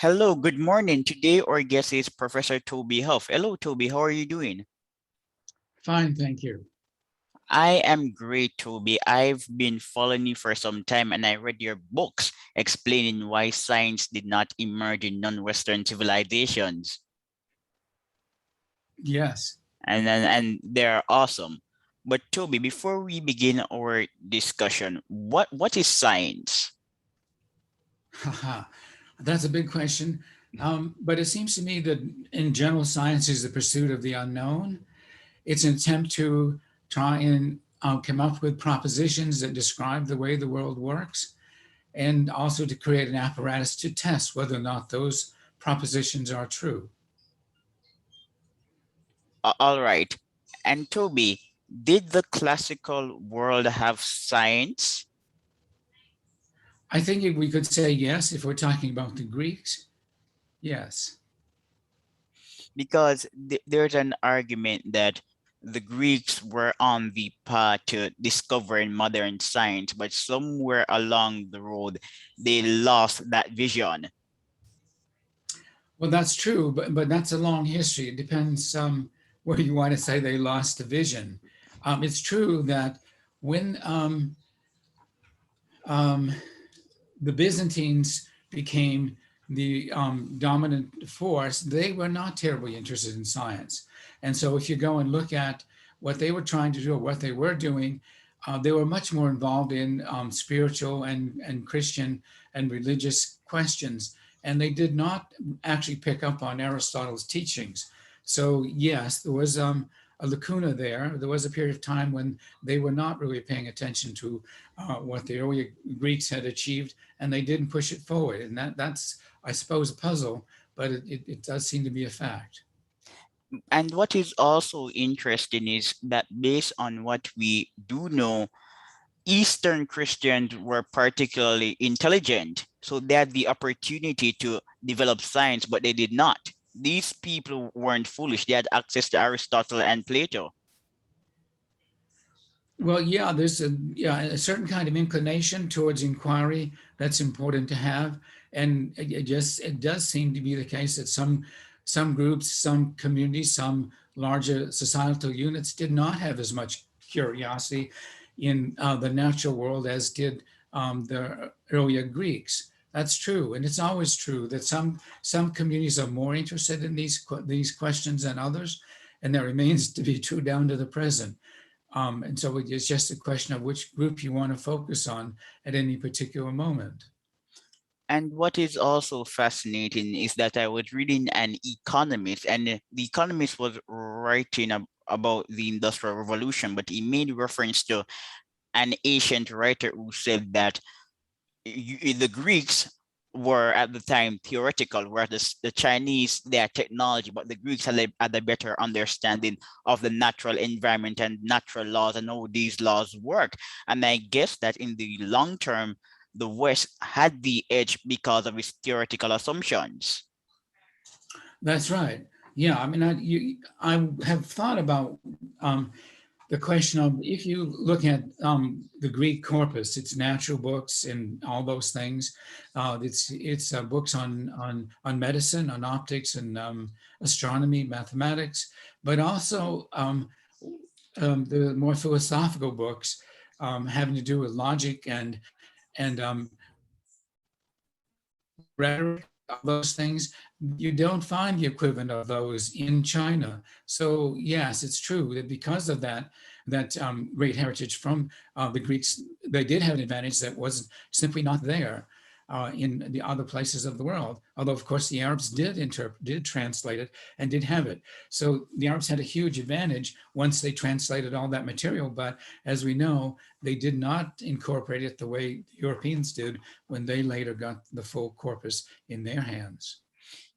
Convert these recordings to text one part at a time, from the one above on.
Hello, good morning. Today our guest is Professor Toby Huff. Hello, Toby. How are you doing? Fine, thank you. I am great, Toby. I've been following you for some time and I read your books explaining why science did not emerge in non-Western civilizations. Yes. And they're awesome. But Toby, before we begin our discussion, what is science? Haha. That's a big question. But it seems to me that in general, science is the pursuit of the unknown. It's an attempt to try and come up with propositions that describe the way the world works, and also to create an apparatus to test whether or not those propositions are true. All right. And Toby, did the classical world have science? I think if we could say yes, if we're talking about the Greeks, yes. Because there's an argument that the Greeks were on the path to discovering modern science, but somewhere along the road, they lost that vision. Well, that's true, but that's a long history. It depends where you want to say they lost the vision. It's true that when um, the Byzantines became the dominant force, they were not terribly interested in science. And so, if you go and look at what they were trying to do, or what they were doing, they were much more involved in spiritual and Christian and religious questions. And they did not actually pick up on Aristotle's teachings. So, yes, there was a lacuna there. There was a period of time when they were not really paying attention to what the early Greeks had achieved, and they didn't push it forward. And that's, I suppose, a puzzle, but it does seem to be a fact. And what is also interesting is that based on what we do know, Eastern Christians were particularly intelligent, so they had the opportunity to develop science, but they did not. These people weren't foolish. They had access to Aristotle and Plato. Well, yeah, there's a certain kind of inclination towards inquiry that's important to have, and it does seem to be the case that some groups, some communities, some larger societal units did not have as much curiosity in the natural world as did the earlier Greeks. That's true, and it's always true that some communities are more interested in these questions than others, and that remains to be true down to the present. And so it's just a question of which group you want to focus on at any particular moment. And what is also fascinating is that I was reading an economist, and the economist was writing about the Industrial Revolution, but he made reference to an ancient writer who said that the Greeks were at the time theoretical, whereas the Chinese, their technology, but the Greeks had a better understanding of the natural environment and natural laws and how these laws work. And I guess that in the long term, the West had the edge because of its theoretical assumptions. That's right. Yeah, I mean, I have thought about the question of if you look at the Greek corpus, it's natural books and all those things. It's books on medicine, on optics, and astronomy, mathematics, but also the more philosophical books having to do with logic and rhetoric, all those things. You don't find the equivalent of those in China. So yes, it's true that because of that great heritage from the Greeks, they did have an advantage that was simply not there in the other places of the world. Although, of course, the Arabs did translate it and did have it. So the Arabs had a huge advantage once they translated all that material. But as we know, they did not incorporate it the way the Europeans did when they later got the full corpus in their hands.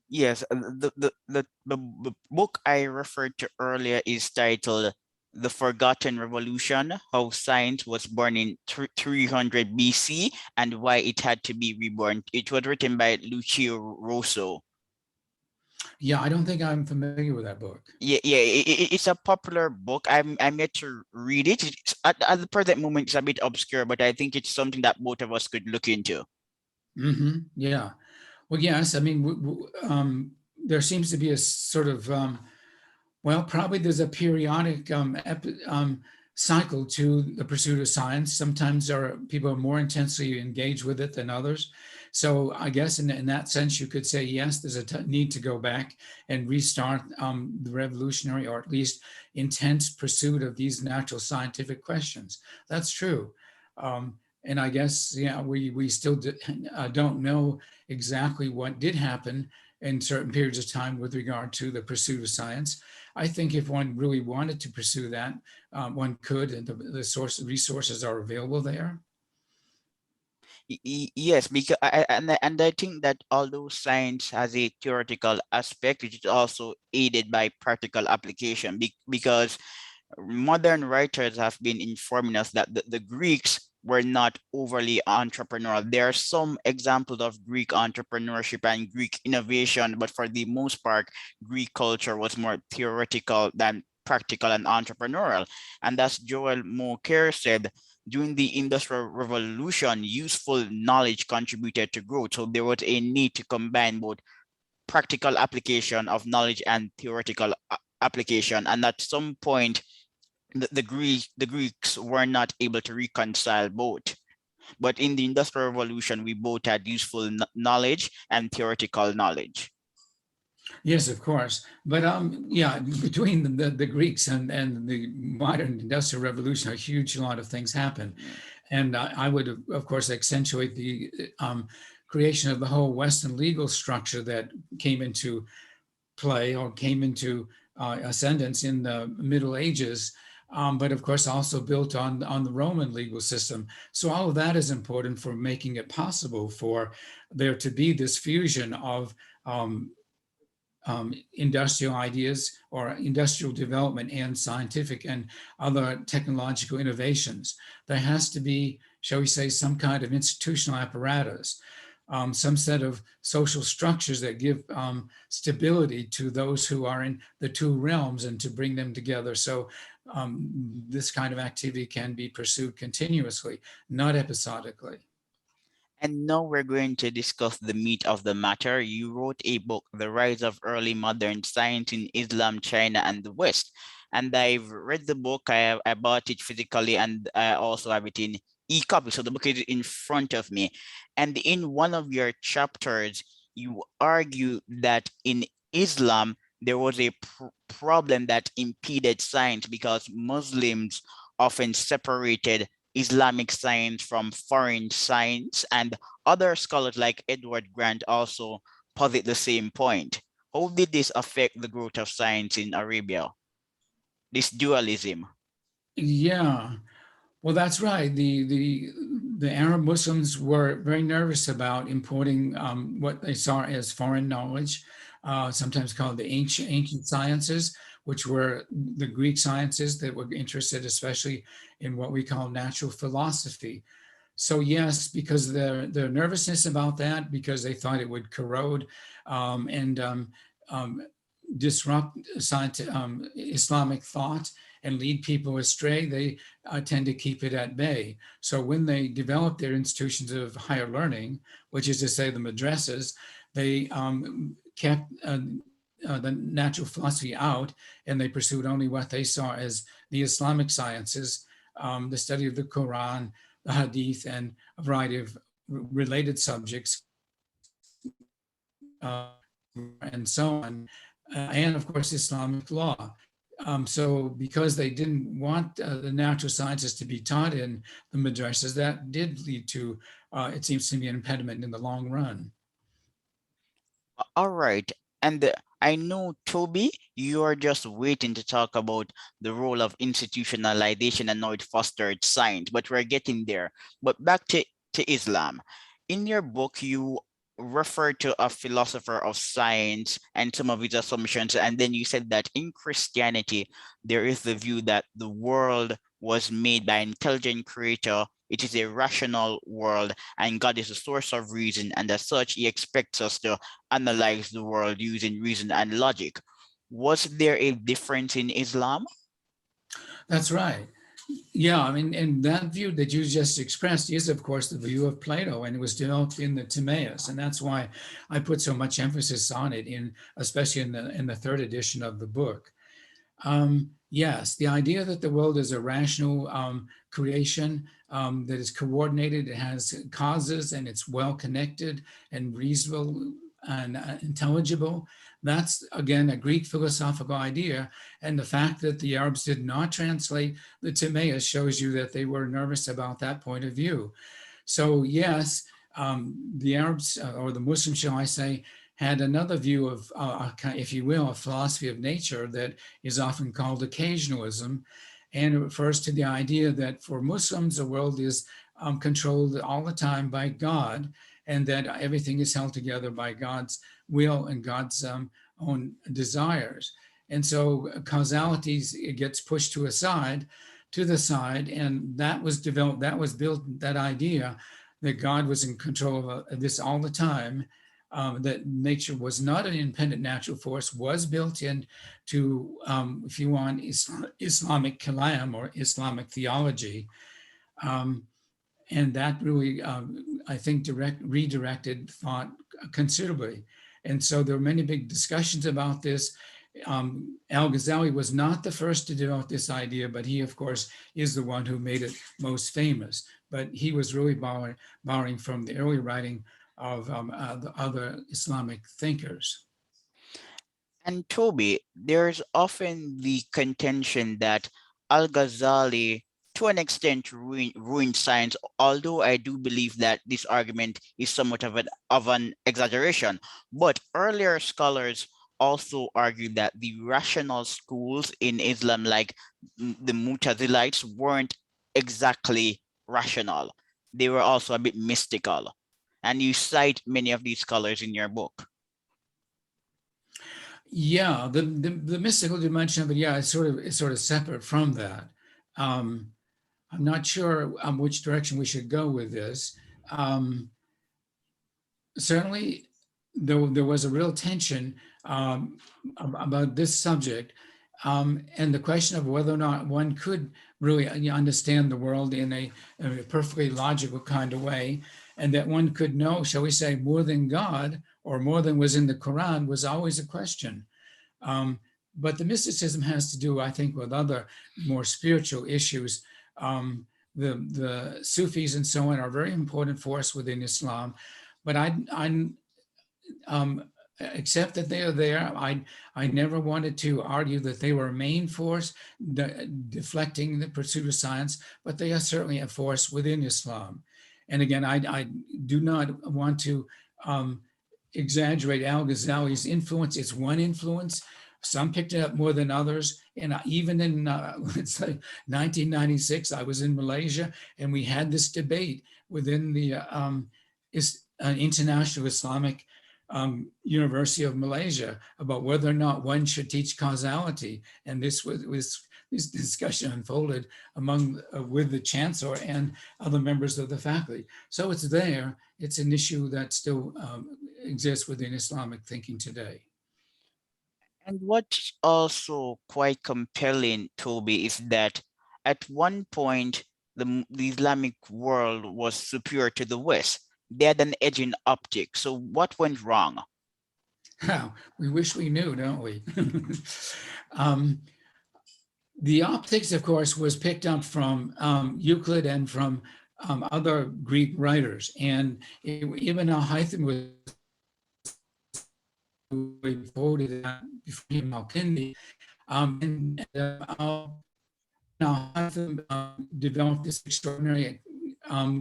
Yes, the book I referred to earlier is titled The Forgotten Revolution, How Science Was Born in 300 BC and Why It Had to Be Reborn. It was written by Lucio Rosso. Yeah, I don't think I'm familiar with that book. Yeah, it's a popular book. I'm yet to read it. At the present moment, it's a bit obscure, but I think it's something that both of us could look into. Yeah. Well, yes, I mean, there seems to be a sort of well, probably there's a periodic cycle to the pursuit of science. Sometimes people are more intensely engaged with it than others. So I guess in that sense, you could say, yes, there's a need to go back and restart the revolutionary or at least intense pursuit of these natural scientific questions. That's true. And I guess, yeah, we still don't know exactly what did happen in certain periods of time with regard to the pursuit of science. I think if one really wanted to pursue that, one could, and the resources are available there. Yes, because and I think that although science has a theoretical aspect, it is also aided by practical application, because modern writers have been informing us that the Greeks were not overly entrepreneurial. There are some examples of Greek entrepreneurship and Greek innovation, but for the most part, Greek culture was more theoretical than practical and entrepreneurial. And as Joel Moker said, during the Industrial Revolution, useful knowledge contributed to growth. So there was a need to combine both practical application of knowledge and theoretical application. And at some point, the Greeks were not able to reconcile both. But in the Industrial Revolution, we both had useful knowledge and theoretical knowledge. Yes, of course. But yeah, between the Greeks and the modern industrial revolution, a huge lot of things happen. Yeah. And I would, of course, accentuate the creation of the whole Western legal structure that came into play or came into ascendance in the Middle Ages, but of course also built on the Roman legal system. So all of that is important for making it possible for there to be this fusion of um, industrial ideas or industrial development and scientific and other technological innovations. There has to be, shall we say, some kind of institutional apparatus, some set of social structures that give stability to those who are in the two realms and to bring them together. So this kind of activity can be pursued continuously, not episodically. And now we're going to discuss the meat of the matter. You wrote a book, The Rise of Early Modern Science in Islam, China, and the West. And I've read the book, I bought it physically, and I also have it in e-copy. So the book is in front of me. And in one of your chapters, you argue that in Islam, there was a problem that impeded science because Muslims often separated Islamic science from foreign science, and other scholars like Edward Grant also posit the same point. How did this affect the growth of science in Arabia? This dualism. Yeah, well, that's right. The Arab Muslims were very nervous about importing what they saw as foreign knowledge, sometimes called the ancient sciences, which were the Greek sciences that were interested especially in what we call natural philosophy. So yes, because their nervousness about that, because they thought it would corrode and um, disrupt Islamic thought and lead people astray, they tend to keep it at bay. So when they developed their institutions of higher learning, which is to say the madrasas, they kept the natural philosophy out, and they pursued only what they saw as the Islamic sciences, the study of the Quran, the Hadith, and a variety of related subjects, and so on, and of course Islamic law. So because they didn't want the natural sciences to be taught in the madrasas, that did lead to, it seems to be an impediment in the long run. All right. And I know, Toby, you're just waiting to talk about the role of institutionalization and how it fostered science, but we're getting there. But back to Islam. In your book, you refer to a philosopher of science and some of his assumptions. And then you said that in Christianity, there is the view that the world was made by an intelligent creator. It is a rational world, and God is the source of reason. And as such, he expects us to analyze the world using reason and logic. Was there a difference in Islam? That's right. Yeah, I mean, and that view that you just expressed is, of course, the view of Plato, and it was developed in the Timaeus, and that's why I put so much emphasis on it especially in the third edition of the book. Yes, the idea that the world is a rational creation that is coordinated, it has causes, and it's well connected and reasonable and intelligible. That's again a Greek philosophical idea. And the fact that the Arabs did not translate the Timaeus shows you that they were nervous about that point of view. So, yes, the Arabs, or the Muslims, shall I say, had another view of, if you will, a philosophy of nature that is often called occasionalism. And it refers to the idea that for Muslims, the world is controlled all the time by God, and that everything is held together by God's will and God's own desires. And so causalities, it gets pushed to the side, and that was developed, that was built, that idea that God was in control of this all the time, that nature was not an independent natural force, was built into, if you want, Islamic kalam or Islamic theology. Um, and that really, I think, redirected thought considerably. And so there were many big discussions about this. Al-Ghazali was not the first to develop this idea, but he, of course, is the one who made it most famous. But he was really borrowing from the early writing of the other Islamic thinkers. And Toby, there's often the contention that Al-Ghazali, to an extent, ruined science, although I do believe that this argument is somewhat of an exaggeration. But earlier scholars also argued that the rational schools in Islam, like the Mutazilites, weren't exactly rational. They were also a bit mystical. And you cite many of these scholars in your book. Yeah, the mystical dimension of it, yeah, it's sort of separate from that. Um, I'm not sure which direction we should go with this. Um, Certainly, there was a real tension about this subject, and the question of whether or not one could really understand the world in a perfectly logical kind of way, and that one could know, shall we say, more than God or more than was in the Quran was always a question. Um, but the mysticism has to do, I think, with other more spiritual issues. The Sufis and so on are a very important force within Islam, but I accept that they are there. I never wanted to argue that they were a main force deflecting the pursuit of science, but they are certainly a force within Islam. And again, I do not want to exaggerate Al-Ghazali's influence. It's one influence. Some picked it up more than others. And even in, let's say, 1996, I was in Malaysia, and we had this debate within the International Islamic University of Malaysia about whether or not one should teach causality. And this discussion unfolded among with the chancellor and other members of the faculty. So it's there. It's an issue that still exists within Islamic thinking today. And what's also quite compelling, Toby, is that at one point, the Islamic world was superior to the West. They had an edge in optics. So what went wrong? We wish we knew, don't we? um, the optics, of course, was picked up from Euclid and from other Greek writers. And Ibn al-Haytham was quoted before him, al-Kindi, and developed this extraordinary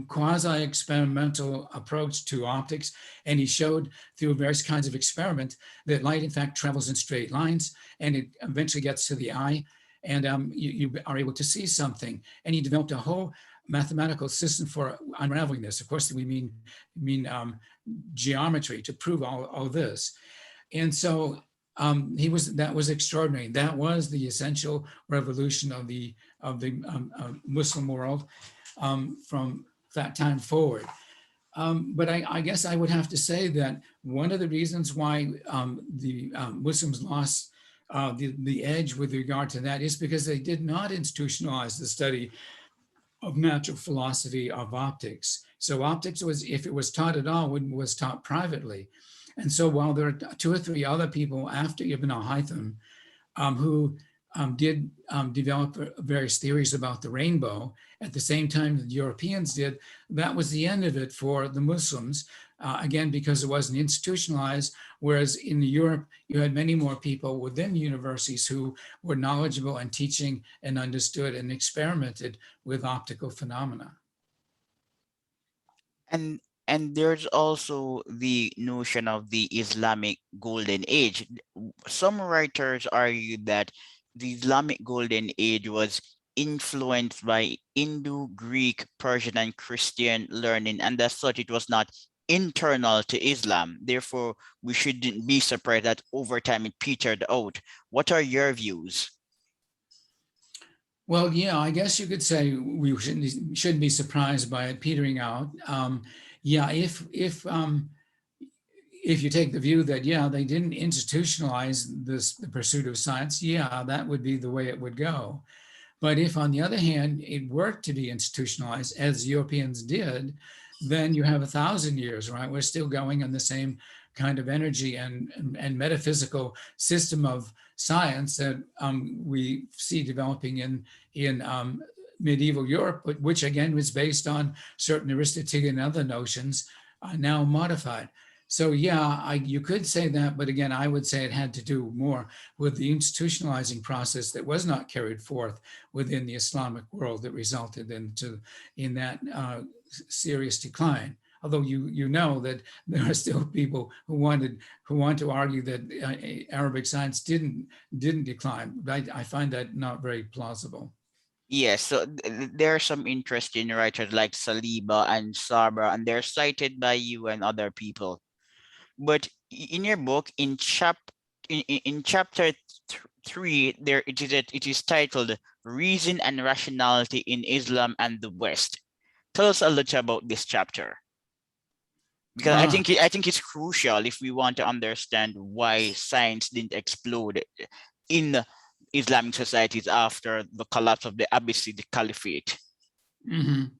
quasi-experimental approach to optics. And he showed through various kinds of experiments that light, in fact, travels in straight lines, and it eventually gets to the eye, and you are able to see something. And he developed a whole mathematical system for unraveling this. Of course, we mean geometry to prove all this. And so that was extraordinary. That was the essential revolution of the Muslim world from that time forward. But I guess I would have to say that one of the reasons why the Muslims lost the edge with regard to that is because they did not institutionalize the study of natural philosophy of optics. So optics was, if it was taught at all, was taught privately. And so while there are two or three other people after Ibn al-Haytham who did develop various theories about the rainbow at the same time that the Europeans did, that was the end of it for the Muslims, again, because it wasn't institutionalized, whereas in Europe, you had many more people within universities who were knowledgeable and teaching and understood and experimented with optical phenomena. And there's also the notion of the Islamic Golden Age. Some writers argue that the Islamic Golden Age was influenced by Hindu, Greek, Persian, and Christian learning, and as such, it was not internal to Islam. Therefore, we shouldn't be surprised that over time it petered out. What are your views? Well, yeah, I guess you could say we shouldn't be surprised by it petering out. Yeah, if you take the view that, yeah, they didn't institutionalize the pursuit of science, yeah, that would be the way it would go. But if, on the other hand, it worked to be institutionalized, as Europeans did, then you have 1,000 years, right? We're still going on the same kind of energy and metaphysical system of science that we see developing in medieval Europe, which again was based on certain Aristotelian and other notions, now modified. So yeah, you could say that, but again, I would say it had to do more with the institutionalizing process that was not carried forth within the Islamic world that resulted in that serious decline. Although you know that there are still people who want to argue that Arabic science didn't decline. I find that not very plausible. Yes, so there are some interesting writers like Saliba and Sabra, and they're cited by you and other people. But in your book, in chapter 3, there it is titled "Reason and Rationality in Islam and the West." Tell us a little about this chapter, because Ah, I think it's crucial if we want to understand why science didn't explode in Islamic societies after the collapse of the Abbasid Caliphate. mhm.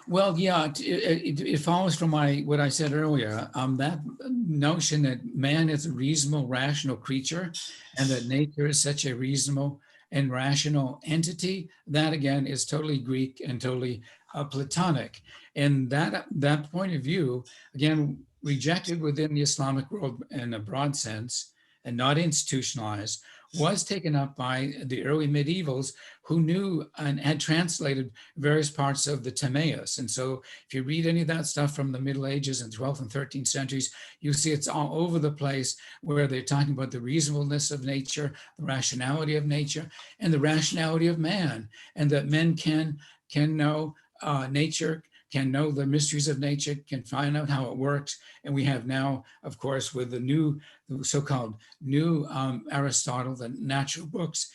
Well, yeah, it follows from what I said earlier. That notion that man is a reasonable, rational creature, and that nature is such a reasonable and rational entity. That again is totally Greek and totally Platonic, and that point of view again rejected within the Islamic world in a broad sense and not institutionalized, was taken up by the early medievals who knew and had translated various parts of the Timaeus. And so if you read any of that stuff from the Middle Ages and 12th and 13th centuries, you see it's all over the place where they're talking about the reasonableness of nature, the rationality of nature, and the rationality of man, and that men can know nature, can know the mysteries of nature, can find out how it works. And we have now, of course, with the so-called new Aristotle, the natural books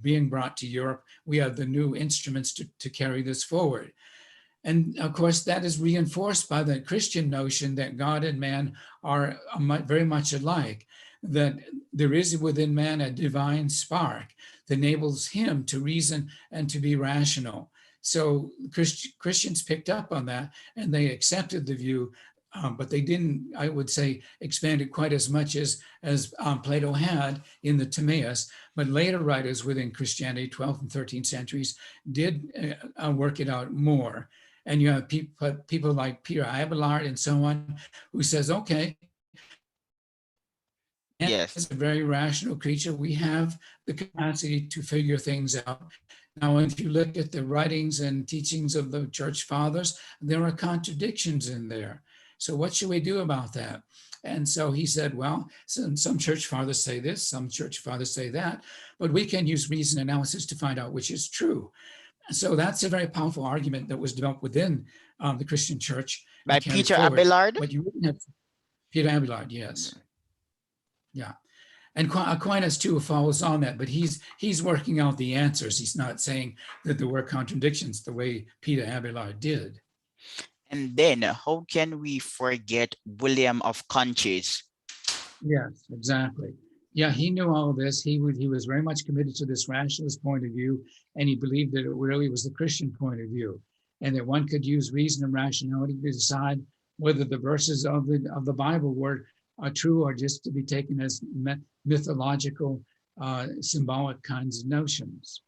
being brought to Europe, we have the new instruments to carry this forward. And of course, that is reinforced by the Christian notion that God and man are very much alike, that there is within man a divine spark that enables him to reason and to be rational. So Christians picked up on that and they accepted the view, but they didn't, I would say, expand it quite as much as Plato had in the Timaeus. But later writers within Christianity, 12th and 13th centuries, did work it out more. And you have people like Peter Abelard and so on, who says, okay, man Yes. is a very rational creature. We have the capacity to figure things out. Now, if you look at the writings and teachings of the church fathers, there are contradictions in there. So what should we do about that? And so he said, well, some church fathers say this, some church fathers say that, but we can use reason analysis to find out which is true. So that's a very powerful argument that was developed within the Christian church By and carried Peter forward. Abelard? But you wouldn't have Peter Abelard, yes. Yeah. And Aquinas too follows on that, but he's working out the answers. He's not saying that there were contradictions the way Peter Abelard did. And then how can we forget William of Conches? Yes, exactly. Yeah, he knew all of this. He was very much committed to this rationalist point of view, and he believed that it really was the Christian point of view, and that one could use reason and rationality to decide whether the verses of the Bible were true or just to be taken as mythological, symbolic kinds of notions.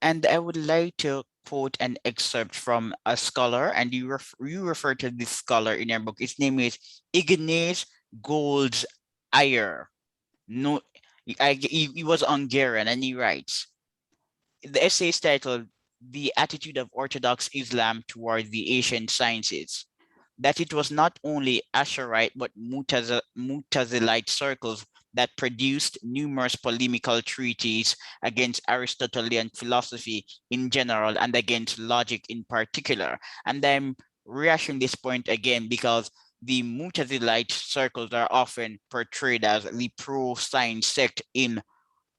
And I would like to quote an excerpt from a scholar, and you refer to this scholar in your book. His name is Ignaz Gold's Ayer. No, he was Hungarian, and he writes, the essay is titled "The Attitude of Orthodox Islam Toward the Ancient Sciences," that it was not only Asharite but Mutazilite circles that produced numerous polemical treatises against Aristotelian philosophy in general and against logic in particular. And I'm rehashing this point again because the Mutazilite circles are often portrayed as the pro-science sect in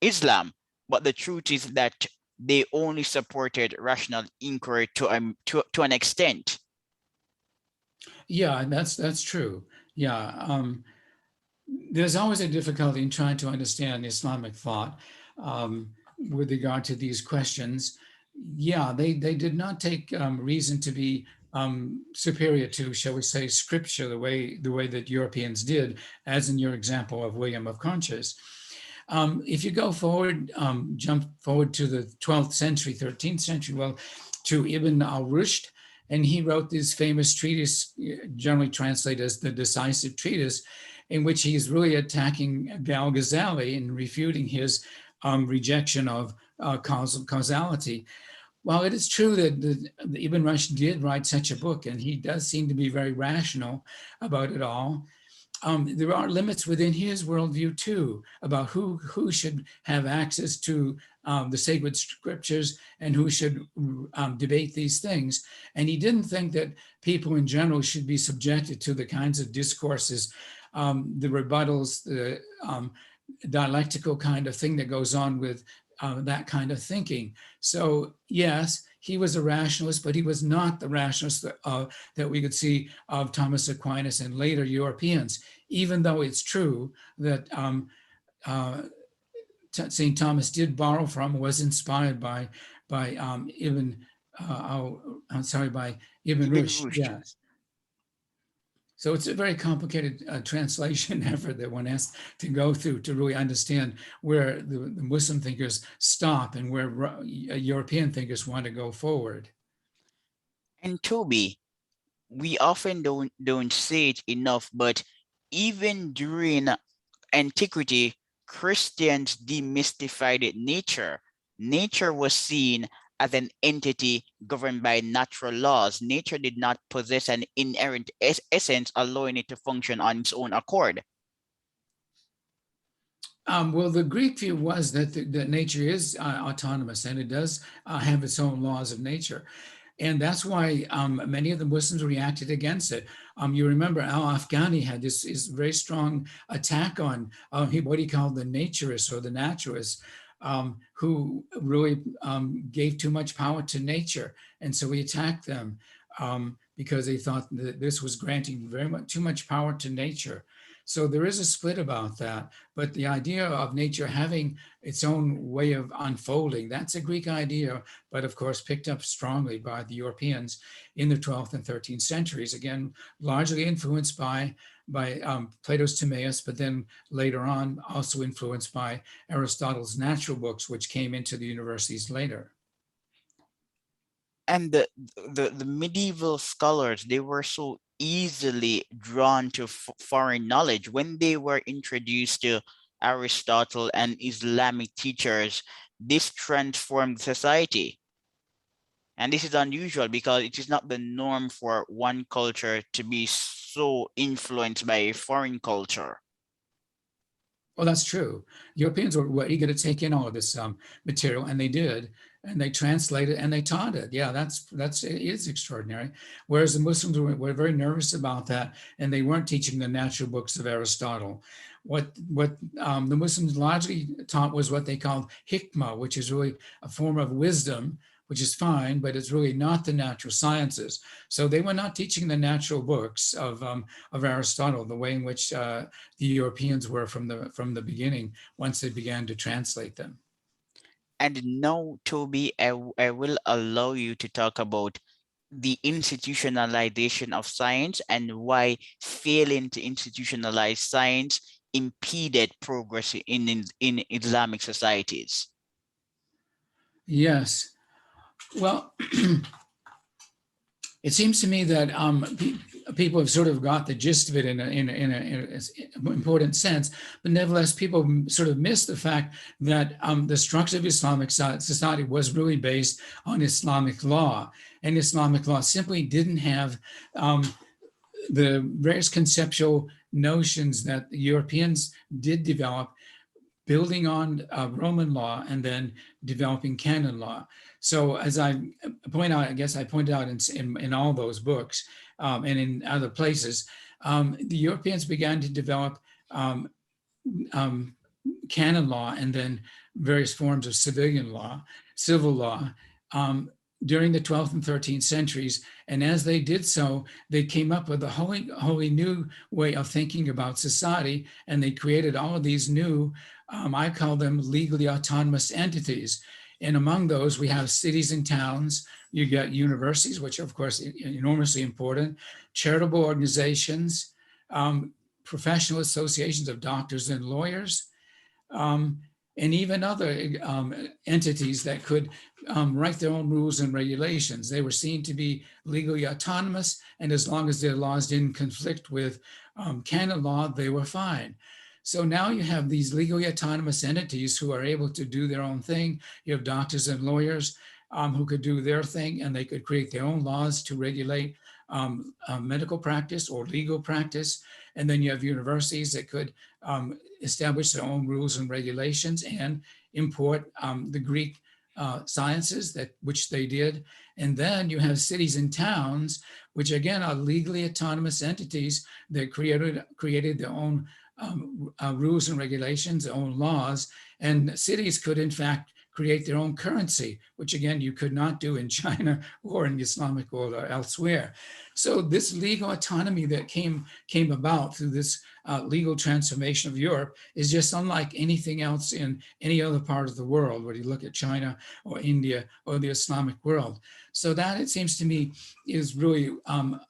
Islam, but the truth is that they only supported rational inquiry to an extent. Yeah, that's true. Yeah, there's always a difficulty in trying to understand Islamic thought with regard to these questions. Yeah, they did not take reason to be superior to, shall we say, scripture the way that Europeans did, as in your example of William of Conches. If you go forward, jump forward to the 12th century, 13th century, well, to Ibn al-Rushd, and he wrote this famous treatise, generally translated as the Decisive Treatise, in which he is really attacking Al-Ghazali and refuting his rejection of causality. While it is true that the Ibn Rushd did write such a book, and he does seem to be very rational about it all, there are limits within his worldview too about who should have access to the sacred scriptures and who should debate these things. And he didn't think that people in general should be subjected to the kinds of discourses, the rebuttals, the dialectical kind of thing that goes on with that kind of thinking. So yes, he was a rationalist, but he was not the rationalist that we could see of Thomas Aquinas and later Europeans, even though it's true that St. Thomas did borrow from, was inspired by Ibn, by Ibn Ibn Rushd. Rushd. Yes. So it's a very complicated translation effort that one has to go through to really understand where the Muslim thinkers stop and where European thinkers want to go forward. And Toby, we often don't say it enough, but even during antiquity, Christians demystified nature. Nature was seen as an entity governed by natural laws. Nature did not possess an inherent essence, allowing it to function on its own accord. Well, the Greek view was that nature is autonomous and it does have its own laws of nature. And that's why many of the Muslims reacted against it. You remember Al-Afghani had this very strong attack on what he called the naturists or the naturalists, who really gave too much power to nature. And so he attacked them because they thought that this was granting too much power to nature. So there is a split about that. But the idea of nature having its own way of unfolding, that's a Greek idea, but of course picked up strongly by the Europeans in the 12th and 13th centuries, again, largely influenced by Plato's Timaeus, but then later on also influenced by Aristotle's natural books, which came into the universities later. And the medieval scholars, they were so easily drawn to foreign knowledge when they were introduced to Aristotle and Islamic teachers. This transformed society. And this is unusual because it is not the norm for one culture to be so influenced by a foreign culture. Well, that's true. Europeans were eager to take in all of this material, and they did, and they translated and they taught it. Yeah, it is extraordinary. Whereas the Muslims were very nervous about that, and they weren't teaching the natural books of Aristotle. What the Muslims largely taught was what they called hikmah, which is really a form of wisdom, which is fine, but it's really not the natural sciences. So they were not teaching the natural books of Aristotle the way in which the Europeans were from the beginning once they began to translate them. And now, Toby, I will allow you to talk about the institutionalization of science and why failing to institutionalize science impeded progress in Islamic societies. Yes. Well, it seems to me that people have sort of got the gist of it in an important sense, but nevertheless, people sort of miss the fact that the structure of Islamic society was really based on Islamic law, and Islamic law simply didn't have the various conceptual notions that the Europeans did develop, building on Roman law and then developing canon law. So as I point out, I guess I pointed out in all those books and in other places, the Europeans began to develop um, canon law and then various forms of civil law, um, during the 12th and 13th centuries. And as they did so, they came up with a wholly new way of thinking about society. And they created all of these new, I call them legally autonomous entities. And among those, we have cities and towns. You get universities, which are, of course, enormously important, charitable organizations, professional associations of doctors and lawyers, um, and even other entities that could write their own rules and regulations. They were seen to be legally autonomous, and as long as their laws didn't conflict with canon law, they were fine. So now you have these legally autonomous entities who are able to do their own thing. You have doctors and lawyers who could do their thing, and they could create their own laws to regulate medical practice or legal practice. And then you have universities that could establish their own rules and regulations and import the Greek sciences, which they did. And then you have cities and towns, which again are legally autonomous entities that created their own rules and regulations, their own laws. And cities could, in fact, create their own currency, which again, you could not do in China or in the Islamic world or elsewhere. So this legal autonomy that came about through this legal transformation of Europe is just unlike anything else in any other part of the world, whether you look at China or India or the Islamic world. So that, it seems to me, is really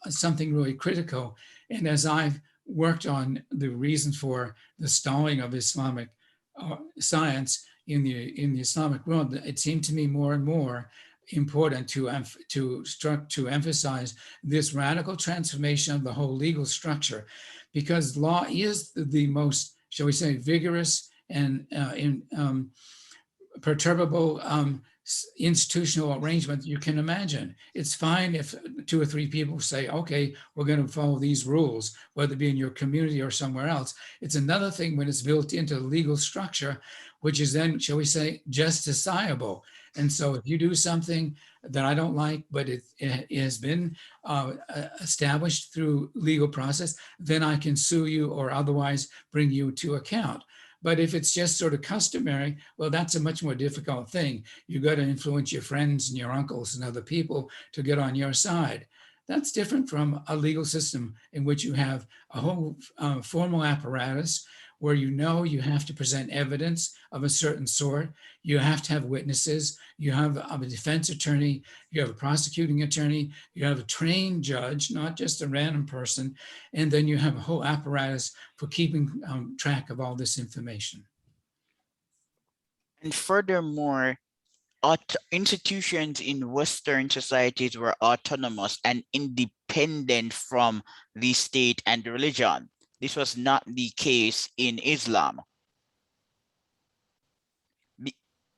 something really critical. And as I've worked on the reasons for the stalling of Islamic science in the Islamic world, it seemed to me more and more important to emphasize this radical transformation of the whole legal structure, because law is the most, shall we say, vigorous and perturbable institutional arrangement you can imagine. It's fine if 2 or 3 people say, okay, we're going to follow these rules, whether it be in your community or somewhere else. It's another thing when it's built into the legal structure, which is then, shall we say, justiciable. And so if you do something that I don't like, but it has been established through legal process, then I can sue you or otherwise bring you to account. But if it's just sort of customary, well, that's a much more difficult thing. You've got to influence your friends and your uncles and other people to get on your side. That's different from a legal system in which you have a whole formal apparatus where you have to present evidence of a certain sort. You have to have witnesses. You have a defense attorney. You have a prosecuting attorney. You have a trained judge, not just a random person. And then you have a whole apparatus for keeping track of all this information. And furthermore, institutions in Western societies were autonomous and independent from the state and religion. This was not the case in Islam.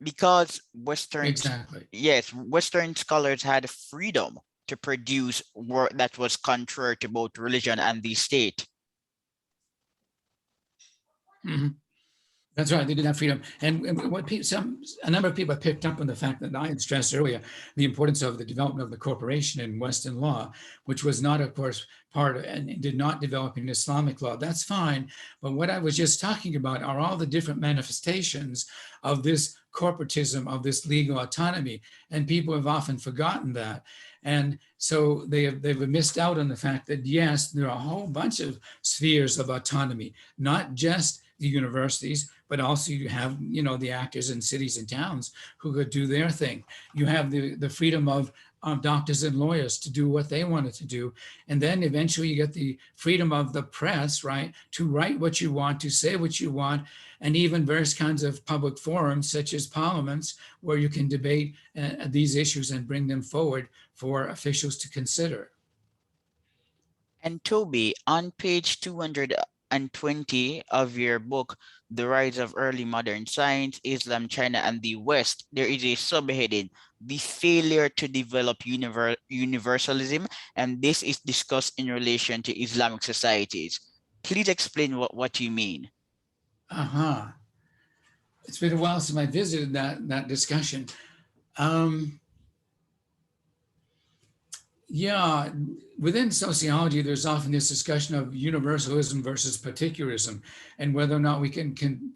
Because Western scholars had freedom to produce work that was contrary to both religion and the state. Mm-hmm. That's right. They did have freedom. And what a number of people have picked up on the fact that I had stressed earlier, the importance of the development of the corporation in Western law, which was not, of course, part of and did not develop in Islamic law. That's fine. But what I was just talking about are all the different manifestations of this corporatism of this legal autonomy. And people have often forgotten that. And so they've missed out on the fact that, yes, there are a whole bunch of spheres of autonomy, not just the universities, but also you have, the actors in cities and towns who could do their thing. You have the freedom of doctors and lawyers to do what they wanted to do. And then eventually you get the freedom of the press, right, to write what you want, to say what you want, and even various kinds of public forums, such as parliaments, where you can debate these issues and bring them forward for officials to consider. And Toby, on page 220 of your book, The Rise of Early Modern Science, Islam, China, and the West, there is a subheading, The Failure to Develop Universalism, and this is discussed in relation to Islamic societies. Please explain what you mean. Uh-huh. It's been a while since I visited that discussion. Yeah, within sociology, there's often this discussion of universalism versus particularism, and whether or not we can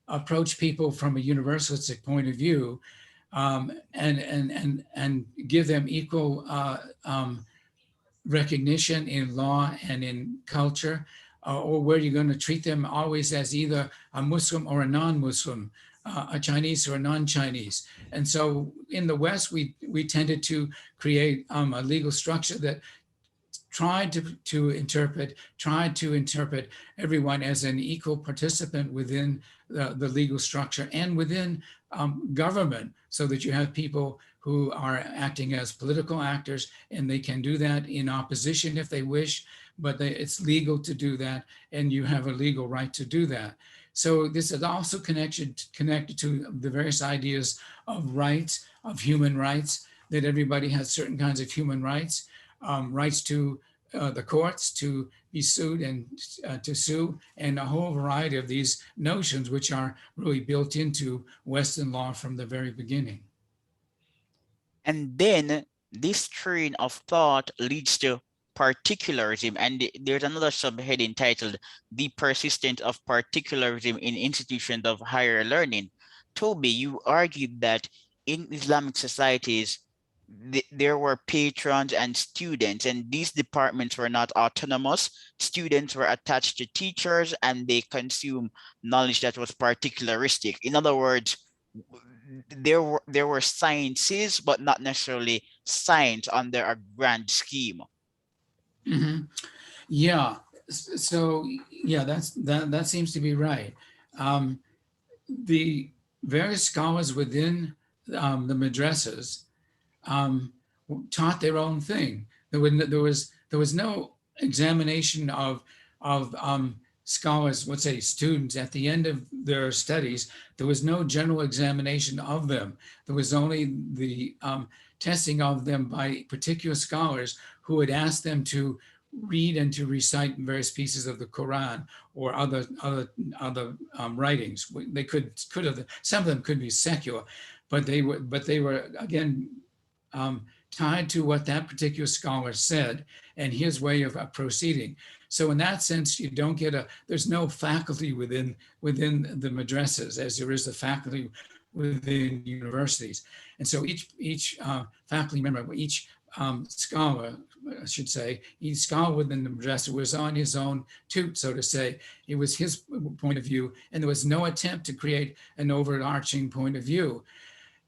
approach people from a universalistic point of view, and give them equal recognition in law and in culture, or where you're going to treat them always as either a Muslim or a non-Muslim, a Chinese or a non-Chinese. And so in the West, we tended to create a legal structure that tried to interpret everyone as an equal participant within the legal structure and within government, so that you have people who are acting as political actors, and they can do that in opposition if they wish, but it's legal to do that, and you have a legal right to do that. So this is also connected to the various ideas of rights, of human rights, that everybody has certain kinds of human rights, rights to the courts to be sued and to sue, and a whole variety of these notions, which are really built into Western law from the very beginning. And then this train of thought leads to particularism, and there's another subheading titled The Persistence of Particularism in Institutions of Higher Learning. Toby, you argued that in Islamic societies, there were patrons and students, and these departments were not autonomous. Students were attached to teachers, and they consumed knowledge that was particularistic. In other words, there were sciences, but not necessarily science under a grand scheme. Mm-hmm. Yeah. So yeah, that seems to be right. The various scholars within the madrasas taught their own thing. There was no examination of scholars, let's say students, at the end of their studies. There was no general examination of them. There was only the testing of them by particular scholars who would ask them to read and to recite various pieces of the Quran or other writings. They could have, some of them could be secular, but they were again tied to what that particular scholar said and his way of proceeding. So in that sense, you don't get there's no faculty within the madrasas as there is the faculty within universities. And so each faculty member, each scholar, I should say, each scholar within the madrasa was on his own toot, so to say. It was his point of view, and there was no attempt to create an overarching point of view.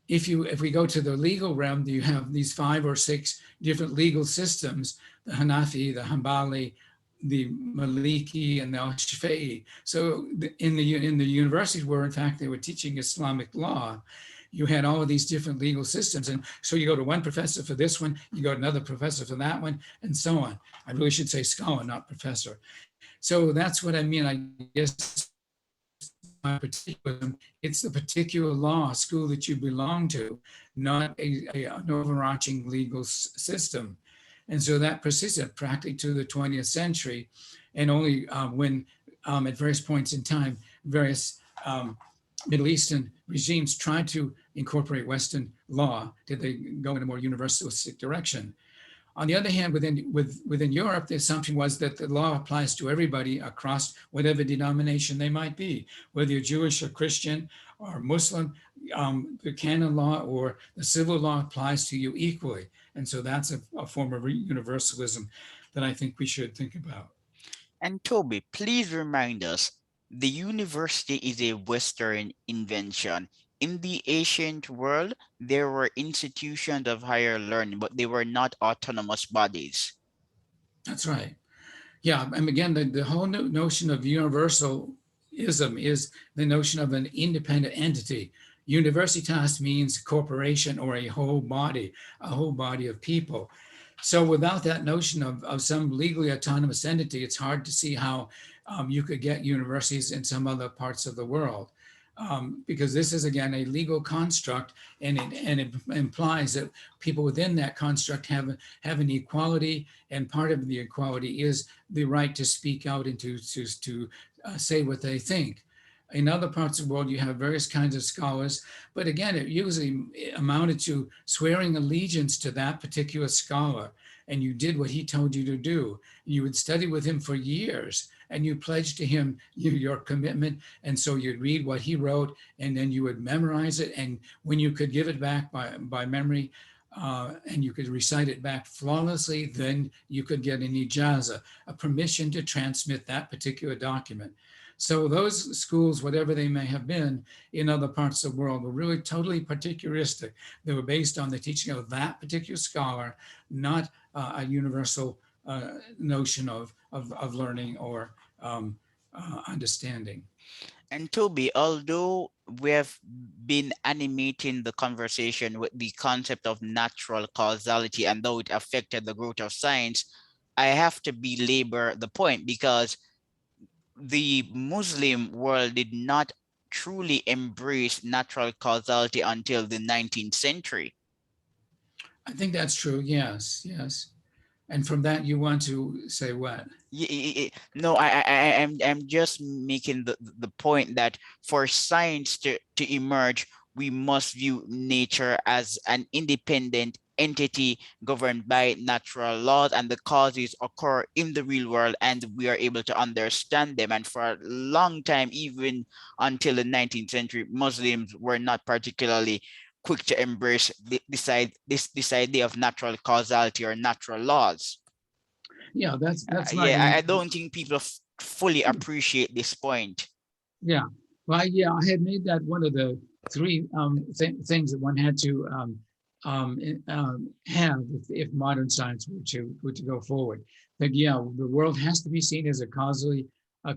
If we go to the legal realm, you have these 5 or 6 different legal systems: the Hanafi, the Hanbali, the Maliki, and the Shafi'i. So in the universities where in fact they were teaching Islamic law, you had all of these different legal systems. And so you go to one professor for this one, you go to another professor for that one, and so on. I really should say scholar, not professor. So that's what I mean. I guess it's the particular law school that you belong to, not an overarching legal system. And so that persisted practically to the 20th century. And only when at various points in time, various Middle Eastern regimes tried to incorporate Western law did they go in a more universalistic direction. On the other hand, within Europe, the assumption was that the law applies to everybody across whatever denomination they might be, whether you're Jewish or Christian or Muslim, the canon law or the civil law applies to you equally. And so that's a form of universalism that I think we should think about. And Toby, please remind us, the university is a Western invention. In the ancient world, there were institutions of higher learning, but they were not autonomous bodies. That's right. Yeah, and again, the whole notion of universalism is the notion of an independent entity. Universitas means corporation or a whole body of people. So without that notion of some legally autonomous entity, it's hard to see how you could get universities in some other parts of the world. Because this is again a legal construct, and it implies that people within that construct have an equality, and part of the equality is the right to speak out and to say what they think. In other parts of the world, you have various kinds of scholars, but again, it usually amounted to swearing allegiance to that particular scholar, and you did what he told you to do. You would study with him for years, and you pledged to him your commitment, and so you'd read what he wrote, and then you would memorize it, and when you could give it back by memory, and you could recite it back flawlessly, then you could get an ijazah, a permission to transmit that particular document. So those schools, whatever they may have been in other parts of the world, were really totally particularistic. They were based on the teaching of that particular scholar, not a universal notion of learning or understanding. And Toby, although we have been animating the conversation with the concept of natural causality and though it affected the growth of science, I have to belabor the point because the Muslim world did not truly embrace natural causality until the 19th century. I think that's true. Yes, yes. And from that, you want to say what? No, I'm just making the point that for science to emerge, we must view nature as an independent entity governed by natural laws, and the causes occur in the real world and we are able to understand them. And for a long time, even until the 19th century, Muslims were not particularly quick to embrace this idea of natural causality or natural laws. Yeah, that's right. Yeah, And I don't think people fully appreciate this point. yeah, well, yeah, I had made that one of the three things that one had to have if modern science were to go forward. That yeah, the world has to be seen as a causally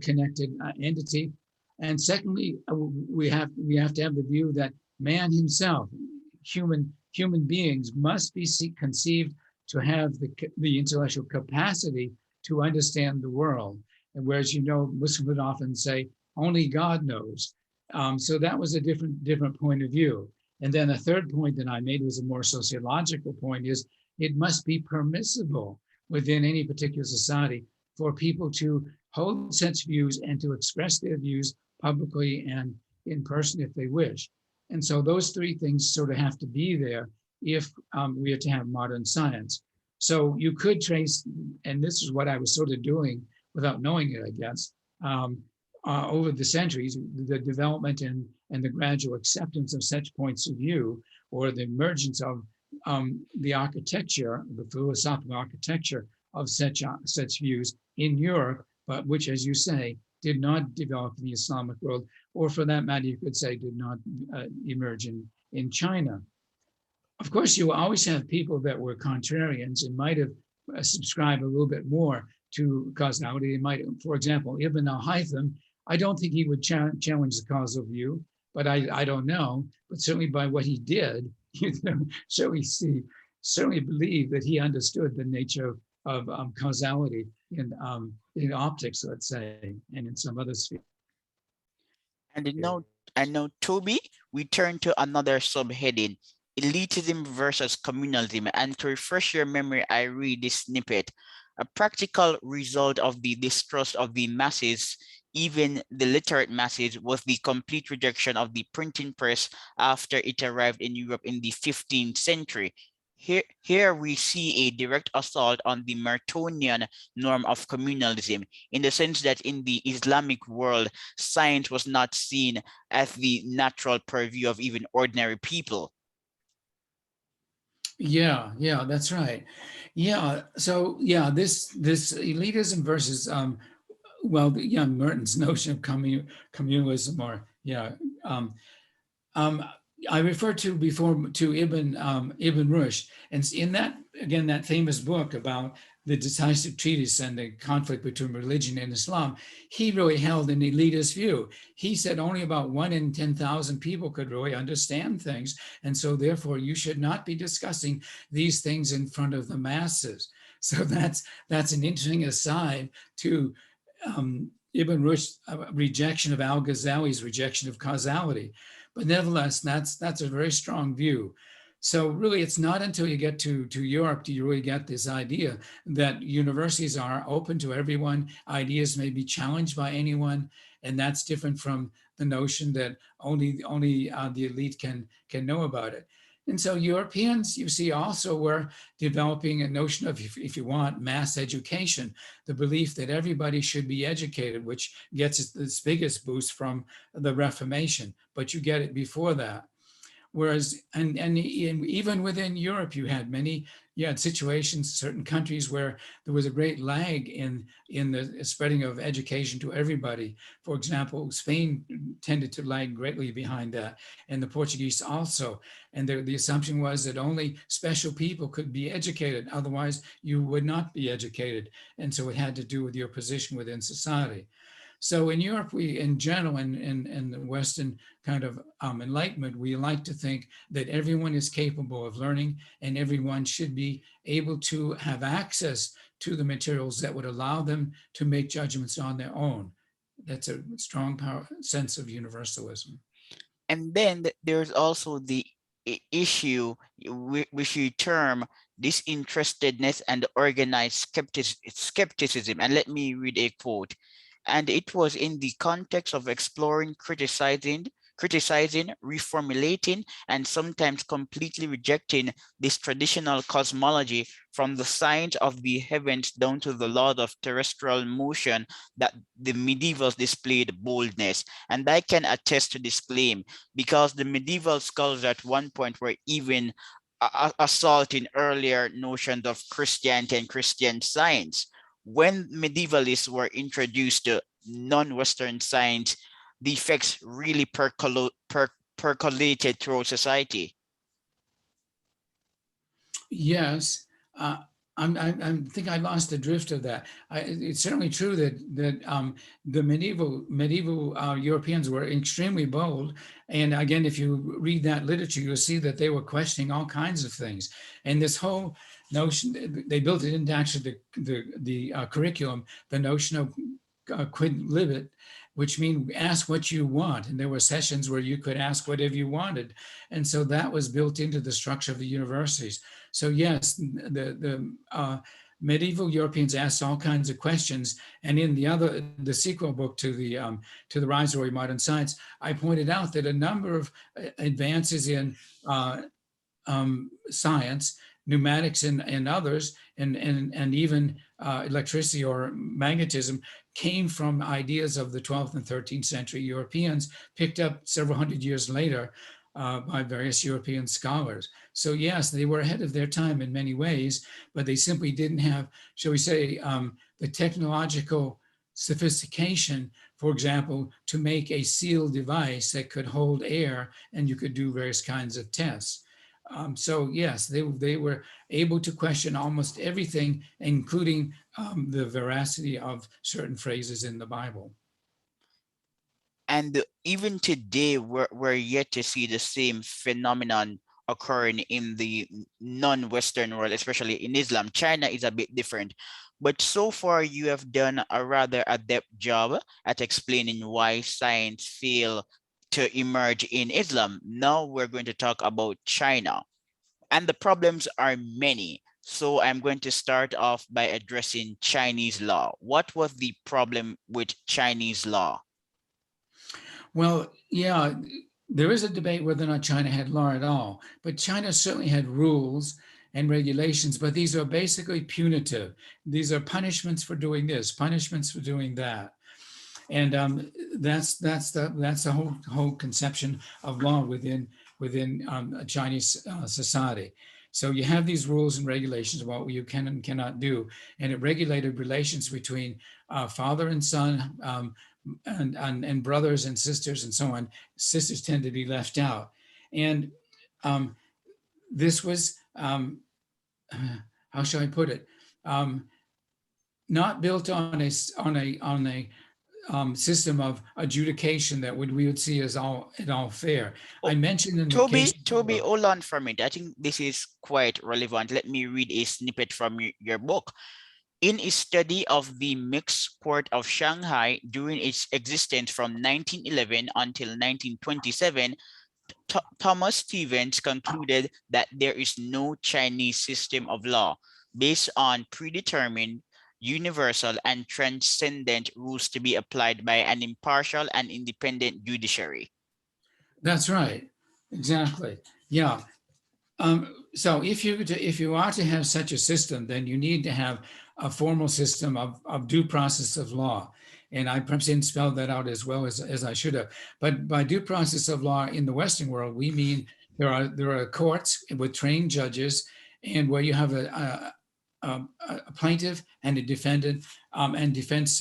connected entity, and secondly, we have to have the view that man himself, human beings, must be conceived to have the intellectual capacity to understand the world. And whereas Muslims would often say only God knows. So that was a different point of view. And then a third point that I made was a more sociological point: is it must be permissible within any particular society for people to hold such views and to express their views publicly and in person if they wish. And so those three things sort of have to be there if we are to have modern science. So you could trace, and this is what I was sort of doing without knowing it, I guess, over the centuries, the development and the gradual acceptance of such points of view, or the emergence of the architecture, the philosophical architecture of such views in Europe, but which, as you say, did not develop in the Islamic world, or for that matter, you could say did not emerge in China. Of course, you always have people that were contrarians and might have subscribed a little bit more to causality. They might, for example, Ibn al-Haytham, I don't think he would challenge the causal view, but I don't know. But certainly by what he did, you certainly believe that he understood the nature of causality in optics, let's say, and in some other spheres. And now, Toby, we turn to another subheading: elitism versus communalism. And to refresh your memory, I read this snippet. A practical result of the distrust of the masses, even the literate masses, was the complete rejection of the printing press after it arrived in Europe in the 15th century. Here we see a direct assault on the Mertonian norm of communalism, in the sense that in the Islamic world, science was not seen as the natural purview of even ordinary people. Yeah, that's right. Yeah, so yeah, this elitism versus yeah, Merton's notion of communalism, or yeah, um, um, I referred to before to Ibn Rushd, and in that, again, that famous book about the decisive treatise and the conflict between religion and Islam, he really held an elitist view. He said only about 1 in 10,000 people could really understand things, and so therefore you should not be discussing these things in front of the masses. So that's an interesting aside to Ibn Rushd's rejection of Al Ghazali's rejection of causality. But nevertheless, that's a very strong view. So really, it's not until you get to Europe do you really get this idea that universities are open to everyone. Ideas may be challenged by anyone, and that's different from the notion that only the elite can know about it. And so Europeans, you see, also were developing a notion of, if you want, mass education, the belief that everybody should be educated, which gets its biggest boost from the Reformation, but you get it before that. Whereas, and even within Europe, you had situations, certain countries where there was a great lag in the spreading of education to everybody. For example, Spain tended to lag greatly behind that, and the Portuguese also. And the assumption was that only special people could be educated, otherwise you would not be educated. And so it had to do with your position within society. So in Europe, we, in general, in the Western kind of enlightenment, we like to think that everyone is capable of learning and everyone should be able to have access to the materials that would allow them to make judgments on their own. That's a strong sense of universalism. And then there's also the issue which you term disinterestedness and organized skepticism. And let me read a quote. And it was in the context of exploring, criticizing, reformulating, and sometimes completely rejecting this traditional cosmology, from the science of the heavens down to the laws of terrestrial motion, that the medievals displayed boldness. And I can attest to this claim, because the medieval scholars at one point were even assaulting earlier notions of Christianity and Christian science. When medievalists were introduced to non-Western science, the effects really percolated throughout society. Yes, I think I lost the drift of that. It's certainly true that the medieval Europeans were extremely bold, and again, if you read that literature, you'll see that they were questioning all kinds of things. And this whole notion, they built it into actually the curriculum, the notion of quid libet, which means ask what you want. And there were sessions where you could ask whatever you wanted. And so that was built into the structure of the universities. So yes, the medieval Europeans asked all kinds of questions. And in the sequel book to the Rise of Early Modern Science, I pointed out that a number of advances in science, pneumatics and others, and even electricity or magnetism came from ideas of the 12th and 13th century Europeans, picked up several hundred years later by various European scholars. So yes, they were ahead of their time in many ways, but they simply didn't have, shall we say, the technological sophistication, for example, to make a sealed device that could hold air and you could do various kinds of tests. So yes, they were able to question almost everything, including the veracity of certain phrases in the Bible. And even today, we're yet to see the same phenomenon occurring in the non-Western world, especially in Islam. China is a bit different. But so far, you have done a rather adept job at explaining why science failed to emerge in Islam. Now we're going to talk about China. And the problems are many. So I'm going to start off by addressing Chinese law. What was the problem with Chinese law? Well, yeah, there is a debate whether or not China had law at all, but China certainly had rules. and regulations, but these are basically punitive. These are punishments for doing this, punishments for doing that. And that's the whole conception of law within a Chinese society. So you have these rules and regulations about what you can and cannot do, and it regulated relations between father and son, and brothers and sisters and so on. Sisters tend to be left out, and um, this was how shall I put it? Um, Not built on a system of adjudication that we would see as all fair. I Oh, mentioned in the case Toby, of, hold on for a minute. I think this is quite relevant. Let me read a snippet from your book. In a study of the mixed port of Shanghai during its existence from 1911 until 1927, Thomas Stevens concluded that there is no Chinese system of law based on predetermined, universal, and transcendent rules to be applied by an impartial and independent judiciary. that's right, exactly, yeah. So if you are to have such a system, then you need to have a formal system of due process of law. And I perhaps didn't spell that out as well as I should have. But by due process of law in the Western world, we mean there are courts with trained judges, and where you have a plaintiff and a defendant, and defense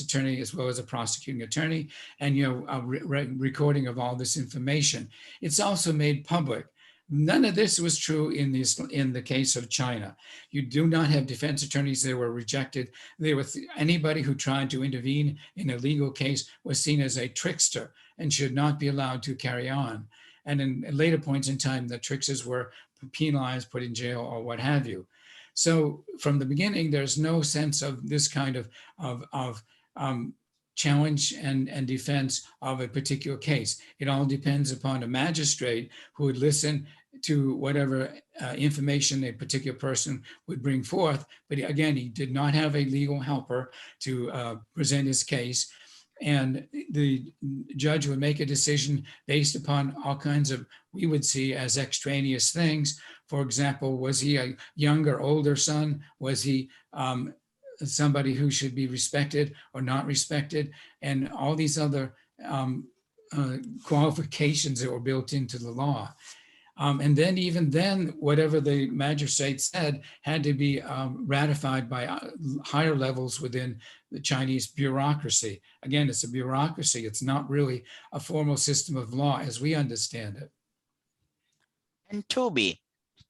attorney, as well as a prosecuting attorney, and a recording of all this information. It's also made public. None of this was true in the case of China. You do not have defense attorneys. They were rejected. Anybody who tried to intervene in a legal case was seen as a trickster and should not be allowed to carry on. And in later points in time, the tricksters were penalized, put in jail, or what have you. So from the beginning, there's no sense of this kind of challenge and defense of a particular case. It all depends upon a magistrate who would listen to whatever information a particular person would bring forth. But again, he did not have a legal helper to present his case. And the judge would make a decision based upon all kinds of, we would see as extraneous things. For example, was he a younger, older son? Was he somebody who should be respected or not respected? And all these other qualifications that were built into the law. And then even then, whatever the magistrate said had to be ratified by higher levels within the Chinese bureaucracy. Again, it's a bureaucracy. It's not really a formal system of law as we understand it. And Toby,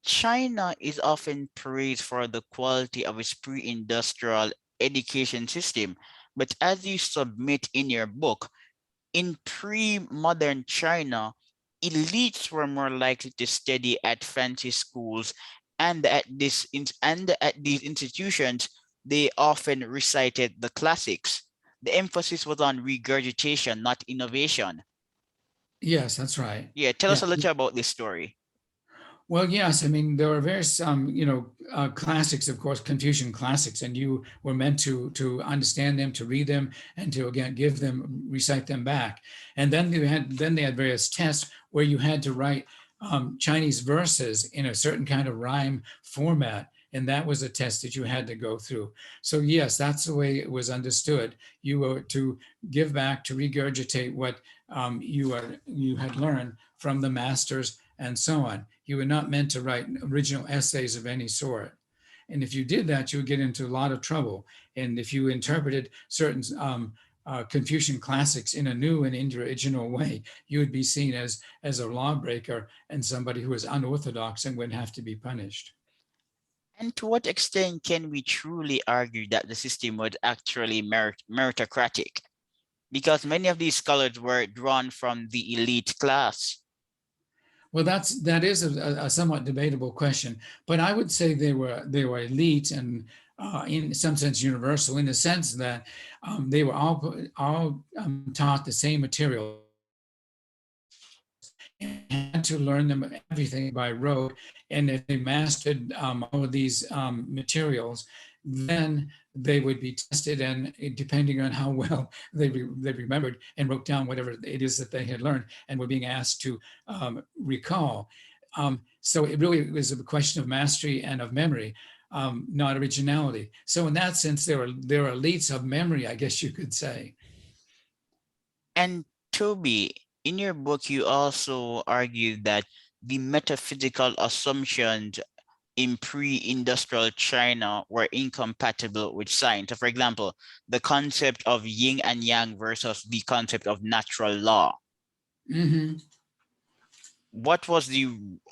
China is often praised for the quality of its pre-industrial education system, but as you submit in your book, in pre-modern China, elites were more likely to study at fancy schools, and at these institutions, they often recited the classics. The emphasis was on regurgitation, not innovation. Yes, that's right. Yeah, tell us Yeah. a little about this story. Well, yes. I mean, there are various, classics, of course, Confucian classics, and you were meant to understand them, to read them, and to again recite them back. And then they had various tests where you had to write Chinese verses in a certain kind of rhyme format, and that was a test that you had to go through. So yes, that's the way it was understood. You were to give back, to regurgitate what you had learned from the masters and so on. You were not meant to write original essays of any sort. And if you did that, you would get into a lot of trouble. And if you interpreted certain Confucian classics in a new and original way, you would be seen as a lawbreaker and somebody who is unorthodox and would have to be punished. And to what extent can we truly argue that the system was actually meritocratic? Because many of these scholars were drawn from the elite class. Well, that is a somewhat debatable question, but I would say they were elite and in some sense universal, in the sense that they were all taught the same material and had to learn them everything by rote. And if they mastered all of these materials, then they would be tested, and depending on how well they remembered and wrote down whatever it is that they had learned and were being asked to recall. So it really was a question of mastery and of memory, not originality. So in that sense, there are elites of memory, I guess you could say. And Toby, in your book, you also argue that the metaphysical assumptions in pre-industrial China were incompatible with science. So for example, the concept of yin and yang versus the concept of natural law. Mm-hmm. What was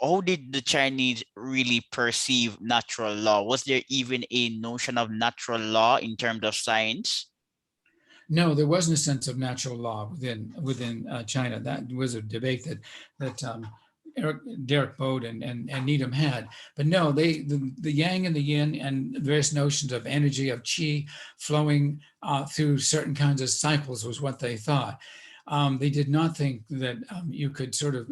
how did the Chinese really perceive natural law? Was there even a notion of natural law in terms of science? No, there wasn't a sense of natural law within China. That was a debate that Derek Bode and Needham had. But no, the yang and the yin and various notions of energy, of qi flowing through certain kinds of cycles was what they thought. They did not think that you could sort of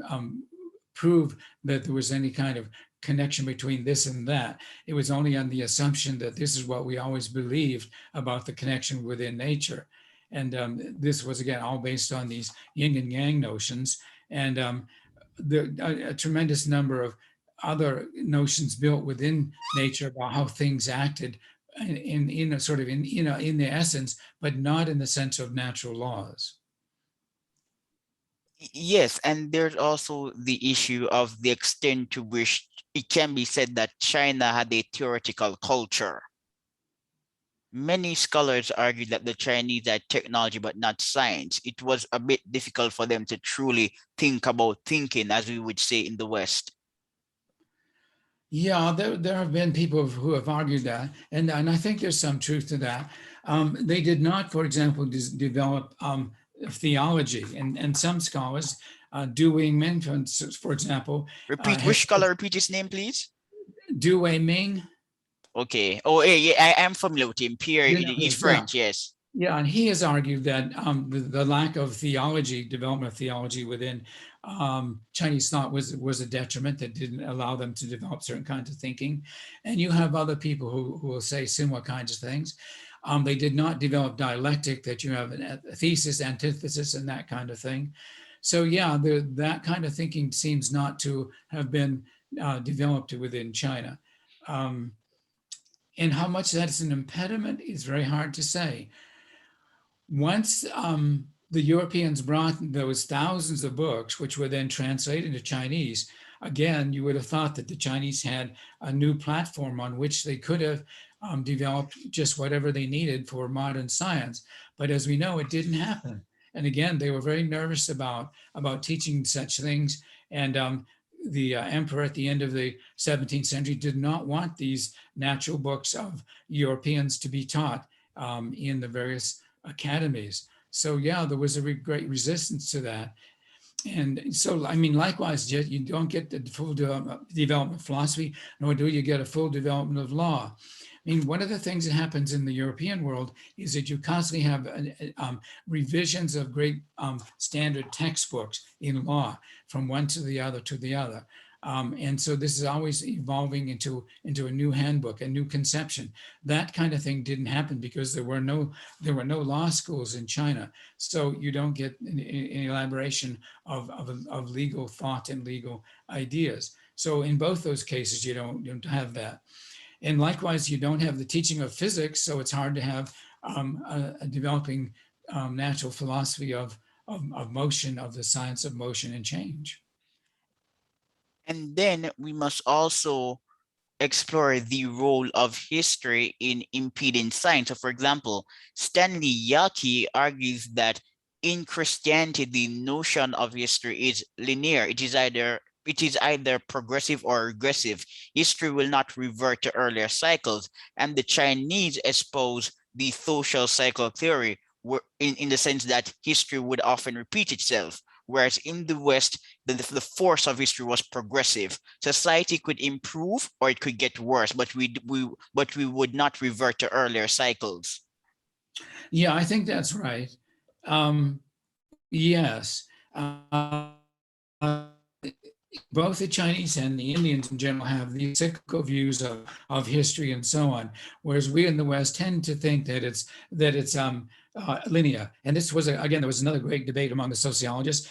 prove that there was any kind of connection between this and that. It was only on the assumption that this is what we always believed about the connection within nature. And this was, again, all based on these yin and yang notions. And a tremendous number of other notions built within nature about how things acted in a sort of in the essence, but not in the sense of natural laws. Yes, and there's also the issue of the extent to which it can be said that China had a theoretical culture. Many scholars argue that the Chinese had technology but not science. It was a bit difficult for them to truly think about thinking, as we would say in the West. Yeah, there have been people who have argued that, and I think there's some truth to that. They did not, for example, develop theology, and some scholars, Du Wei-ming, for example, Repeat, which scholar repeat his name, please? Du Wei-ming. Okay. Oh, yeah, I am familiar with him. Pierre, You know he's this, yeah. French, yes. Yeah, and he has argued that the lack of theology, development of theology within Chinese thought was a detriment that didn't allow them to develop certain kinds of thinking. And you have other people who will say similar kinds of things. They did not develop dialectic, that you have a thesis, antithesis, and that kind of thing. So yeah, that kind of thinking seems not to have been developed within China. And how much that's an impediment is very hard to say. Once the Europeans brought those thousands of books, which were then translated into Chinese, again, you would have thought that the Chinese had a new platform on which they could have developed just whatever they needed for modern science. But as we know, it didn't happen. And again, they were very nervous about teaching such things. And the emperor at the end of the 17th century did not want these natural books of Europeans to be taught in the various academies. So yeah, there was a great resistance to that. And so, I mean, likewise, you don't get the full development of philosophy, nor do you get a full development of law. I mean, one of the things that happens in the European world is that you constantly have revisions of great standard textbooks in law from one to the other to the other. And so this is always evolving into a new handbook, a new conception. That kind of thing didn't happen because there were no law schools in China. So you don't get an elaboration of legal thought and legal ideas. So in both those cases, you don't have that. And likewise, you don't have the teaching of physics, so it's hard to have a developing natural philosophy of motion, of the science of motion and change. And then we must also explore the role of history in impeding science. So for example, Stanley Yaki argues that in Christianity, the notion of history is linear. It is either progressive or regressive. History will not revert to earlier cycles. And the Chinese espouse the social cycle theory in the sense that history would often repeat itself. Whereas in the West, the force of history was progressive. Society could improve or it could get worse, but we would not revert to earlier cycles. Yeah, I think that's right. Yes. Both the Chinese and the Indians in general have these cyclical views of history and so on, whereas we in the West tend to think that it's linear. And this was, again, there was another great debate among the sociologists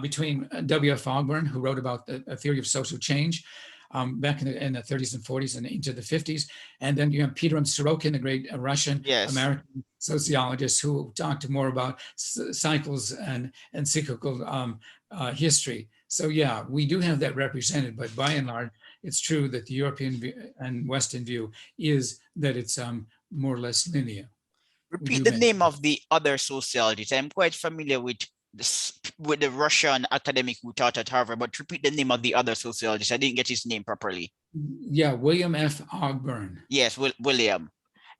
between W.F. Ogburn, who wrote about a theory of social change, back in the 30s and 40s and into the 50s. And then you have Peter M. Sorokin, the great Russian Yes. American sociologist, who talked more about cycles and cyclical history. So yeah, we do have that represented, but by and large, it's true that the European and Western view is that it's more or less linear. We Repeat do the mention name of the other sociologists. I'm quite familiar with this, with the Russian academic who taught at Harvard, but repeat the name of the other sociologist. I didn't get his name properly. Yeah, William F. Ogburn. Yes, William.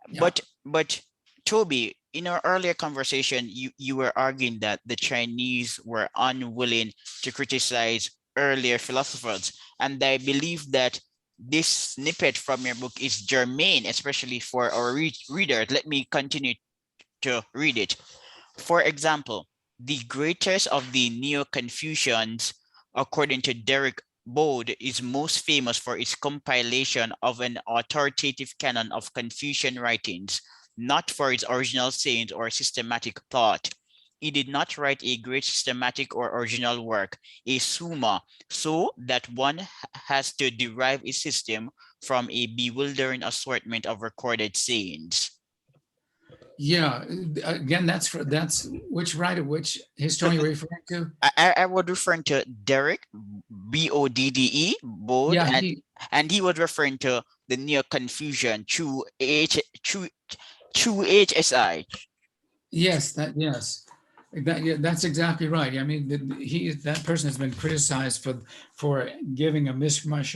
Yeah. But Toby, in our earlier conversation, you were arguing that the Chinese were unwilling to criticize earlier philosophers, and I believe that this snippet from your book is germane, especially for our readers. Let me continue to read it. For example, the greatest of the Neo-Confucians, according to Derek Bode, is most famous for its compilation of an authoritative canon of Confucian writings, not for its original sayings or systematic thought. He did not write a great systematic or original work, a summa, so that one has to derive a system from a bewildering assortment of recorded sayings. Yeah, again, that's which writer, which The, historian you're referring to? I was referring to Derek, Bode, Bode, Yeah, he, and he was referring to the near confusion through HSI. yes, yeah, that's exactly right. I mean, that person has been criticized for giving a mishmash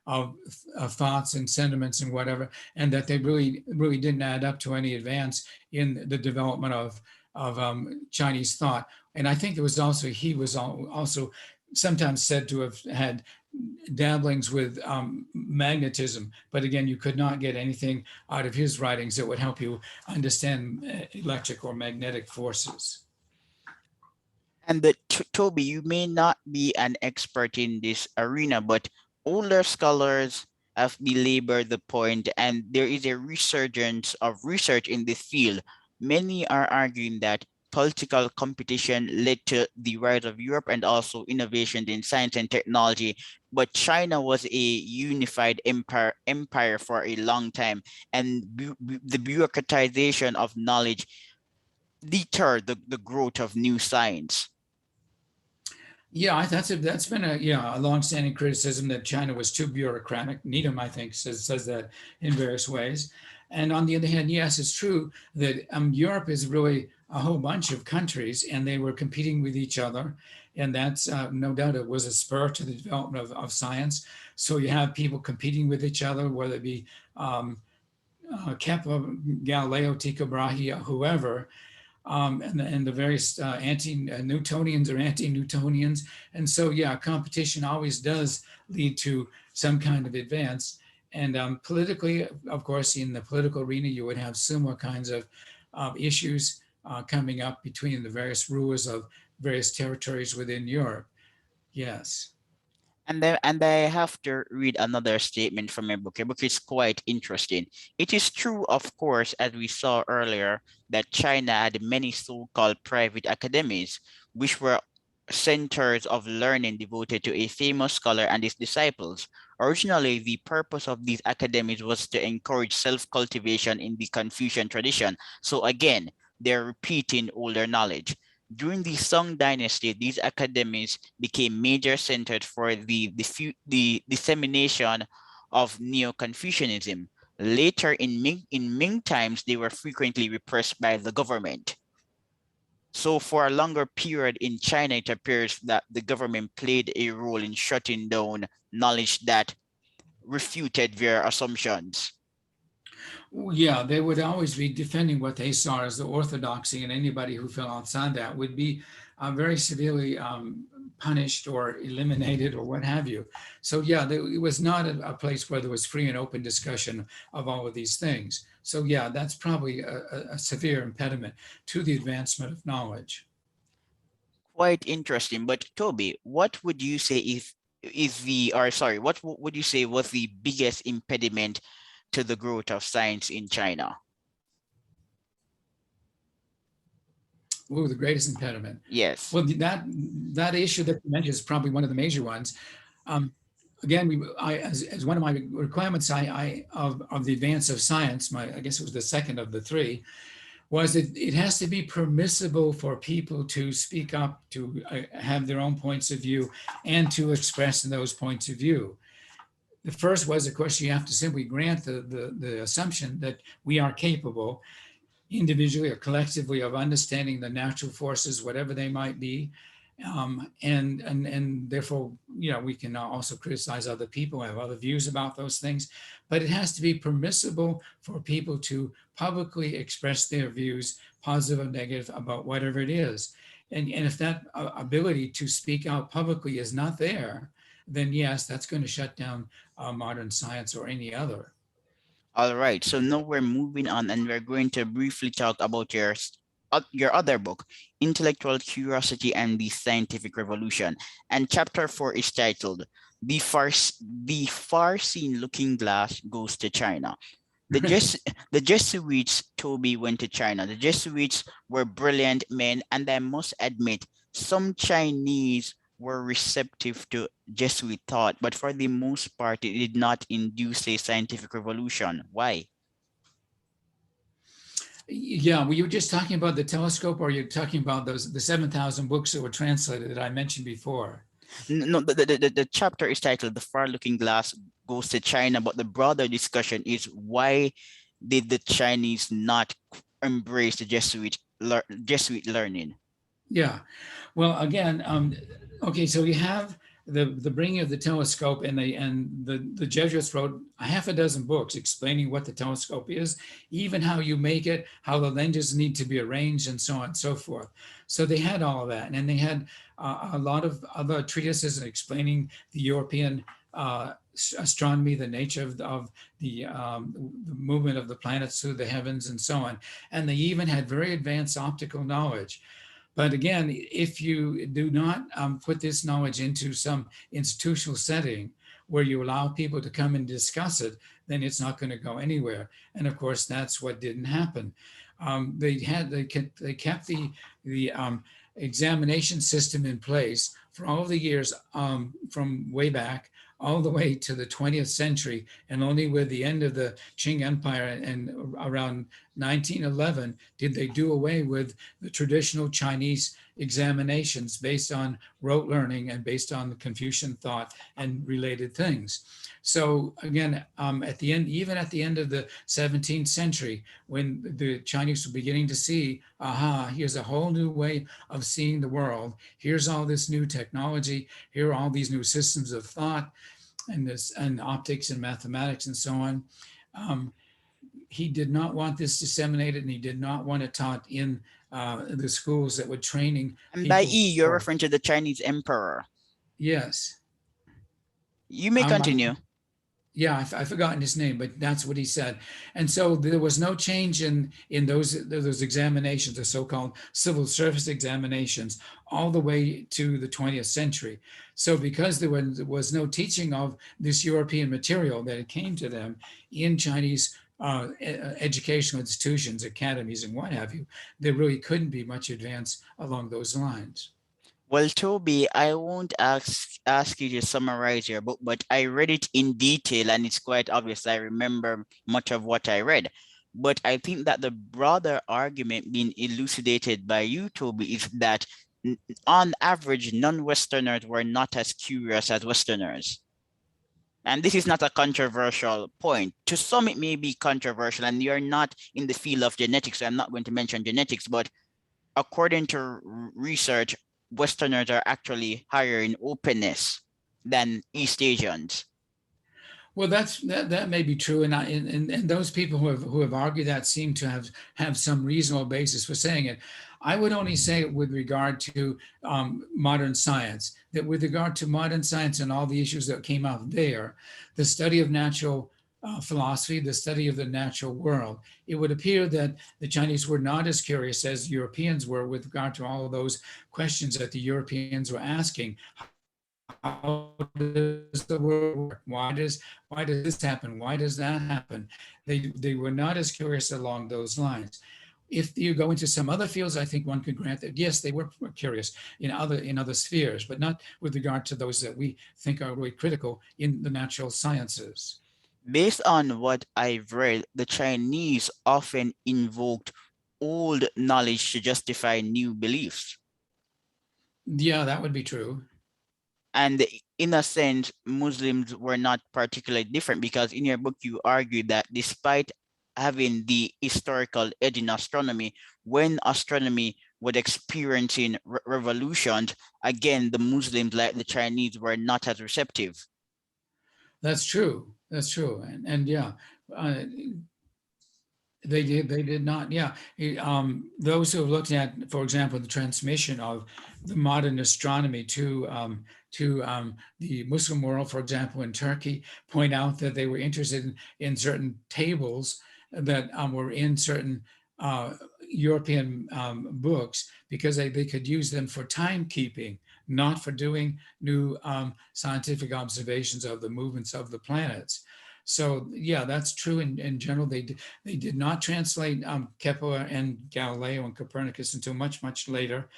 of thoughts and sentiments and whatever, and that they really didn't add up to any advance in the development of Chinese thought. And I think it was also he was also sometimes said to have had dabblings with magnetism, but again, you could not get anything out of his writings that would help you understand electric or magnetic forces. And Toby, you may not be an expert in this arena, but older scholars have belabored the point, and there is a resurgence of research in this field. Many are arguing that political competition led to the rise of Europe and also innovations in science and technology. But China was a unified empire for a long time, and the bureaucratization of knowledge deterred the growth of new science. Yeah, that's been a longstanding criticism that China was too bureaucratic. Needham, I think, says that in various ways. And on the other hand, yes, it's true that Europe is really a whole bunch of countries, and they were competing with each other, and that's no doubt it was a spur to the development of science. So you have people competing with each other, whether it be Kepler, Galileo, Tycho Brahe, whoever, and the various anti-Newtonians or anti-Newtonians. And so, yeah, competition always does lead to some kind of advance. And politically, of course, in the political arena, you would have similar kinds of issues coming up between the various rulers of various territories within Europe. Yes. And I have to read another statement from your book. Your book is quite interesting. It is true, of course, as we saw earlier, that China had many so-called private academies, which were centers of learning devoted to a famous scholar and his disciples. Originally, the purpose of these academies was to encourage self-cultivation in the Confucian tradition. So again, they're repeating older knowledge. During the Song Dynasty, these academies became major centers for the dissemination of Neo-Confucianism. Later in Ming times, they were frequently repressed by the government. So for a longer period in China, it appears that the government played a role in shutting down knowledge that refuted their assumptions. Yeah, they would always be defending what they saw as the orthodoxy, and anybody who fell outside that would be very severely punished or eliminated or what have you. So, yeah, it was not a place where there was free and open discussion of all of these things. So, yeah, that's probably a severe impediment to the advancement of knowledge. Quite interesting. But Toby, what would you say is the or sorry, what would you say was the biggest impediment to the growth of science in China? Ooh, the greatest impediment. Yes. Well, that issue that you mentioned is probably one of the major ones. Um, again, as one of my requirements, of the advance of science, I guess it was the second of the three, was that it has to be permissible for people to speak up, to have their own points of view, and to express those points of view. The first was, of course, you have to simply grant the assumption that we are capable, individually or collectively, of understanding the natural forces, whatever they might be. And therefore, we can also criticize other people, have other views about those things, but it has to be permissible for people to publicly express their views, positive or negative, about whatever it is. And if that ability to speak out publicly is not there, then yes, that's going to shut down modern science or any other. All right, so now we're moving on, and we're going to briefly talk about your other book, Intellectual Curiosity and the Scientific Revolution. And chapter 4 is titled The Far-Seen Looking Glass Goes to China. The Jesuits, Toby, went to China. The Jesuits were brilliant men, and I must admit, some Chinese were receptive to Jesuit thought, but for the most part, it did not induce a scientific revolution. Why? Yeah, were you just talking about the telescope, or you're talking about the 7,000 books that were translated that I mentioned before? No, the chapter is titled The Far Looking Glass Goes to China, but the broader discussion is why did the Chinese not embrace the Jesuit learning? Yeah. Well, again, okay, so you have the bringing of the telescope, and the Jesuits wrote a half a dozen books explaining what the telescope is, even how you make it, how the lenses need to be arranged, and so on and so forth. So they had all of that, and they had a lot of other treatises explaining the European astronomy, the nature of the movement of the planets through the heavens, and so on. And they even had very advanced optical knowledge. But again, if you do not put this knowledge into some institutional setting where you allow people to come and discuss it, then it's not going to go anywhere. And of course, that's what didn't happen. They kept the examination system in place for all the years from way back all the way to the 20th century, and only with the end of the Qing Empire and around 1911 did they do away with the traditional Chinese examinations based on rote learning and based on Confucian thought and related things. So again, at the end, even at the end of the 17th century, when the Chinese were beginning to see, aha, here's a whole new way of seeing the world. Here's all this new technology. Here are all these new systems of thought, and optics and mathematics and so on. He did not want this disseminated, and he did not want it taught in the schools that were training And by people E, you're for. referring to the Chinese emperor. Yes. You may Um, continue. yeah, I've forgotten his name, but that's what he said. And so there was no change in those examinations, the so-called civil service examinations, all the way to the 20th century. So because there was no teaching of this European material that it came to them in Chinese educational institutions, academies, and what have you, there really couldn't be much advance along those lines. Well, Toby, I won't ask you to summarize your book, but I read it in detail, and it's quite obvious. I remember much of what I read. But I think that the broader argument being elucidated by you, Toby, is that on average, non-Westerners were not as curious as Westerners. And this is not a controversial point. To some, it may be controversial, and you're not in the field of genetics, so I'm not going to mention genetics, but according to research, Westerners are actually higher in openness than East Asians. Well, that may be true, and those people who have argued that seem to have some reasonable basis for saying it. I would only say it with regard to modern science, that with regard to modern science and all the issues that came out there, the study of natural philosophy, the study of the natural world, it would appear that the Chinese were not as curious as Europeans were with regard to all of those questions that the Europeans were asking. How does the world work? Why does this happen? Why does that happen? They were not as curious along those lines. If you go into some other fields, I think one could grant that yes, they were curious in other spheres, but not with regard to those that we think are really critical in the natural sciences. Based on what I've read, the Chinese often invoked old knowledge to justify new beliefs. Yeah, that would be true. And in a sense, Muslims were not particularly different because in your book you argue that despite having the historical edge in astronomy, when astronomy was experiencing revolutions, again, the Muslims, like the Chinese, were not as receptive. That's true. That's true. And yeah, uh, they did not. Yeah. Those who have looked at, for example, the transmission of the modern astronomy to the Muslim world, for example, in Turkey, point out that they were interested in certain tables that were in certain European books because they could use them for timekeeping, not for doing new scientific observations of the movements of the planets. So yeah, that's true in general. They did not translate Kepler and Galileo and Copernicus until much, much later.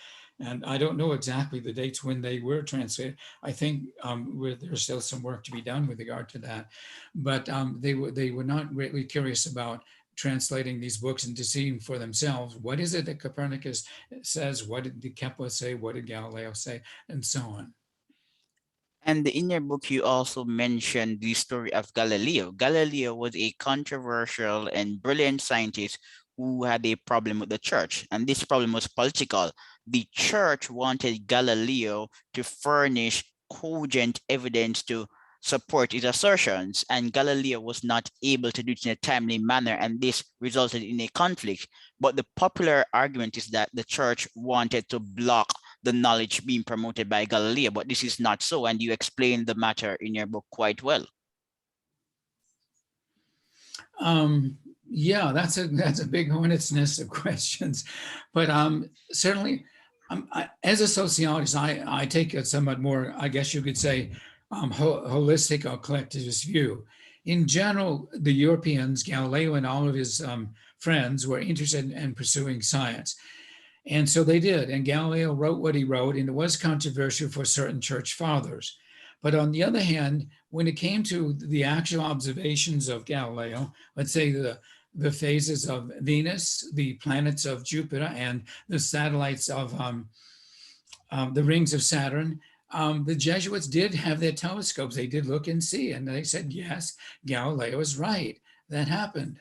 And I don't know exactly the dates when they were translated. I think there's still some work to be done with regard to that. But they were not greatly curious about translating these books and to seeing for themselves what is it that Copernicus says, what did Kepler say, what did Galileo say, and so on. And in your book, you also mentioned the story of Galileo. Galileo was a controversial and brilliant scientist who had a problem with the church, and this problem was political. The church wanted Galileo to furnish cogent evidence to support his assertions, and Galileo was not able to do it in a timely manner, and this resulted in a conflict. But the popular argument is that the church wanted to block the knowledge being promoted by Galileo, but this is not so, and you explain the matter in your book quite well. Um, yeah, that's a big hornet's nest of questions, but certainly, as a sociologist, I take a somewhat more, I guess you could say, holistic or collectivist view. In general, the Europeans, Galileo and all of his friends, were interested in pursuing science. And so they did. And Galileo wrote what he wrote, and it was controversial for certain church fathers. But on the other hand, when it came to the actual observations of Galileo, let's say the phases of Venus, the planets of Jupiter, and the satellites of the rings of Saturn, the Jesuits did have their telescopes. They did look and see, and they said, yes, Galileo is right. That happened.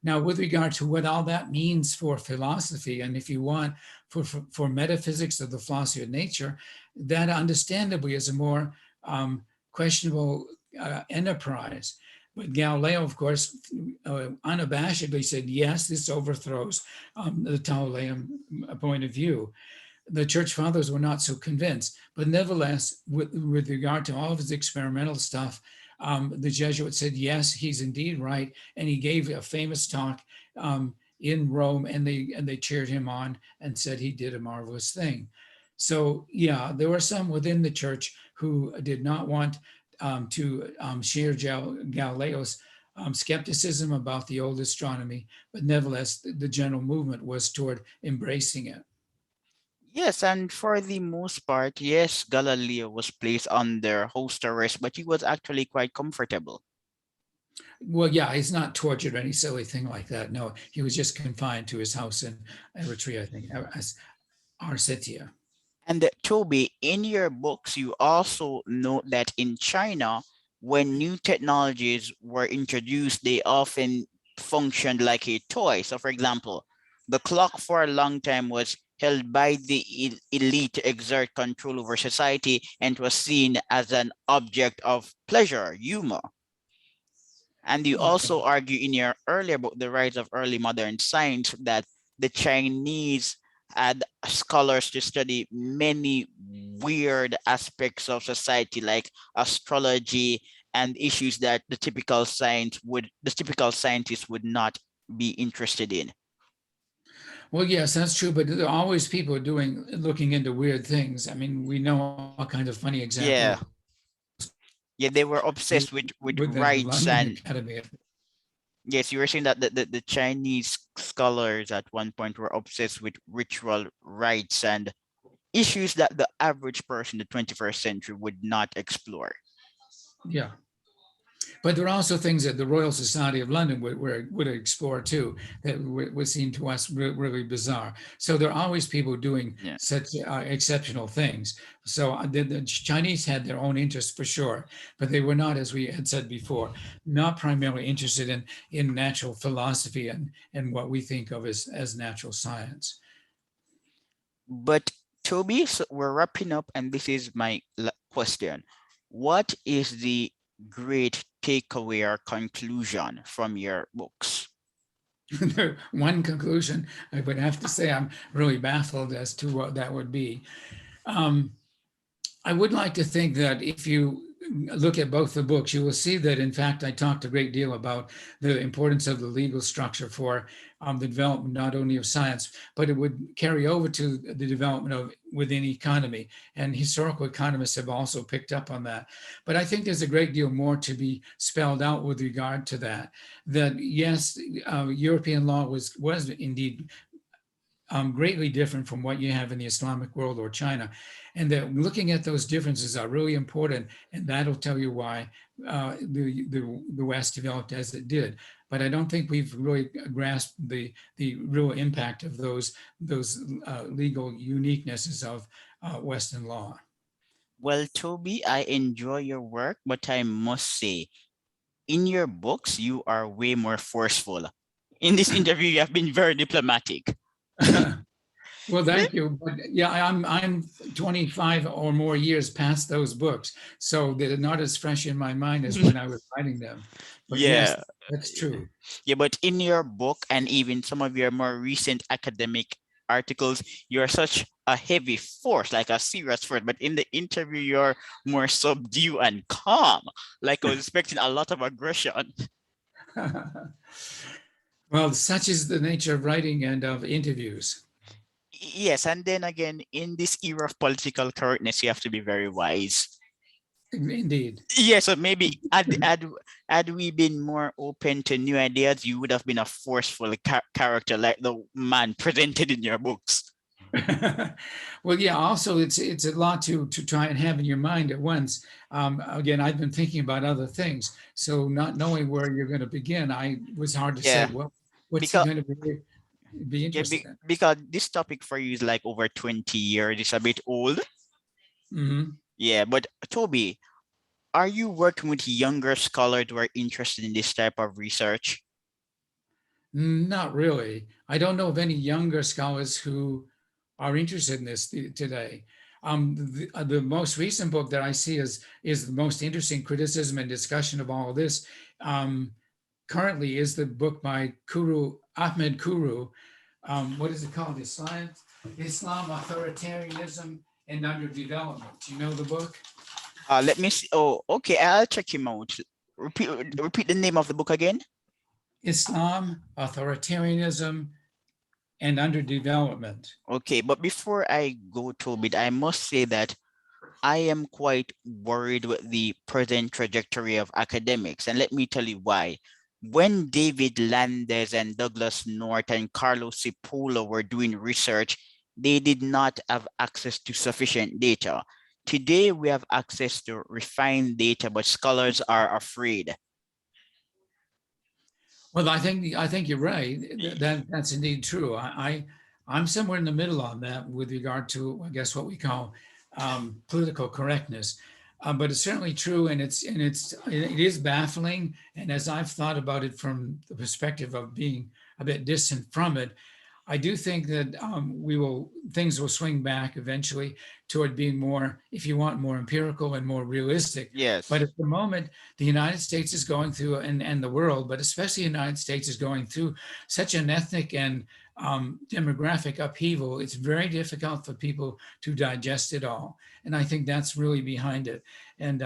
Now, with regard to what all that means for philosophy, and if you want, for metaphysics of the philosophy of nature, that understandably is a more questionable enterprise. But Galileo, of course, unabashedly said, yes, this overthrows the Ptolemaic point of view. The church fathers were not so convinced, but nevertheless, with regard to all of his experimental stuff, the Jesuit said, yes, he's indeed right. And he gave a famous talk in Rome, and they cheered him on and said he did a marvelous thing. So yeah, there were some within the church who did not want to share Galileo's skepticism about the old astronomy, but nevertheless, the general movement was toward embracing it. Yes, and for the most part, yes, Galileo was placed under house arrest, but he was actually quite comfortable. Well, yeah, he's not tortured or any silly thing like that. No, he was just confined to his house in Eritrea, I think, Arsetia. And Toby, in your books, you also note that in China, when new technologies were introduced, they often functioned like a toy. So, for example, the clock for a long time was held by the elite to exert control over society and was seen as an object of pleasure, humor. And you also argue in your earlier book, The Rise of Early Modern Science, that the Chinese had scholars to study many weird aspects of society, like astrology and issues that the typical scientist would not be interested in. Well, yes, that's true, but there are always people looking into weird things. I mean, we know all kinds of funny examples Yeah, yeah, they were obsessed with with the rights London and Academy. Yes, you were saying that the Chinese scholars at one point were obsessed with ritual rites and issues that the average person in the 21st century would not explore. Yeah. But there are also things that the Royal Society of London would explore too that would seem to us really bizarre. So there are always people doing Yeah. such exceptional things. So the Chinese had their own interests for sure, but they were not, as we had said before, not primarily interested in natural philosophy and what we think of as natural science. But Toby, so we're wrapping up, and this is my question. What is the great takeaway or conclusion from your books? One conclusion, I would have to say I'm really baffled as to what that would be. Um, I would like to think that if you look at both the books, you will see that, in fact, I talked a great deal about the importance of the legal structure for the development not only of science, but it would carry over to the development of within economy. And historical economists have also picked up on that. But I think there's a great deal more to be spelled out with regard to that. That yes, European law was indeed greatly different from what you have in the Islamic world or China. And that looking at those differences are really important, and that'll tell you why the West developed as it did. But I don't think we've really grasped the real impact of those legal uniquenesses of Western law. Well, Toby, I enjoy your work, but I must say, in your books, you are way more forceful. In this interview, you have been very diplomatic. Well, thank you. But yeah, I'm 25 or more years past those books, so they're not as fresh in my mind as when I was writing them. But yes, Yeah. that's true. Yeah, but in your book and even some of your more recent academic articles, you're such a heavy force, like a serious force. But in the interview, you're more subdued and calm. Like I was expecting a lot of aggression. Well, such is the nature of writing and of interviews. Yes, and then again, in this era of political correctness, you have to be very wise. Indeed. Yeah, so maybe had we been more open to new ideas, you would have been a forceful character like the man presented in your books. Well, yeah. Also, it's a lot to try and have in your mind at once. Again, I've been thinking about other things, so not knowing where you're going to begin, I was hard to say. Yeah, Well, what's he because going to be interested in? because this topic for you is like over 20 years. It's a bit old. Hmm. Yeah, but Toby, are you working with younger scholars who are interested in this type of research? Not really. I don't know of any younger scholars who are interested in this today. The most recent book that I see is the most interesting criticism and discussion of all of this. Um, Currently, is the book by Ahmed Kuru. What is it called? Islam, Authoritarianism, and Underdevelopment. Do you know the book? Let me see. Oh, okay, I'll check him out. Repeat the name of the book again. Islam, Authoritarianism, and Underdevelopment. Okay, but before I go to it, I must say that I am quite worried with the present trajectory of academics, and let me tell you why. When David Landes and Douglas North and Carlos Cipolla were doing research, they did not have access to sufficient data. Today, we have access to refined data, but scholars are afraid. Well, I think you're right. That's indeed true. I'm somewhere in the middle on that with regard to, I guess, what we call political correctness. But it's certainly true, and it is baffling. And as I've thought about it from the perspective of being a bit distant from it, I do think that things will swing back eventually toward being more, if you want, more empirical and more realistic. But Yes. at the moment, the United States is going through, and the world, but especially the United States is going through such an ethnic and demographic upheaval. It's very difficult for people to digest it all, and I think that's really behind it. And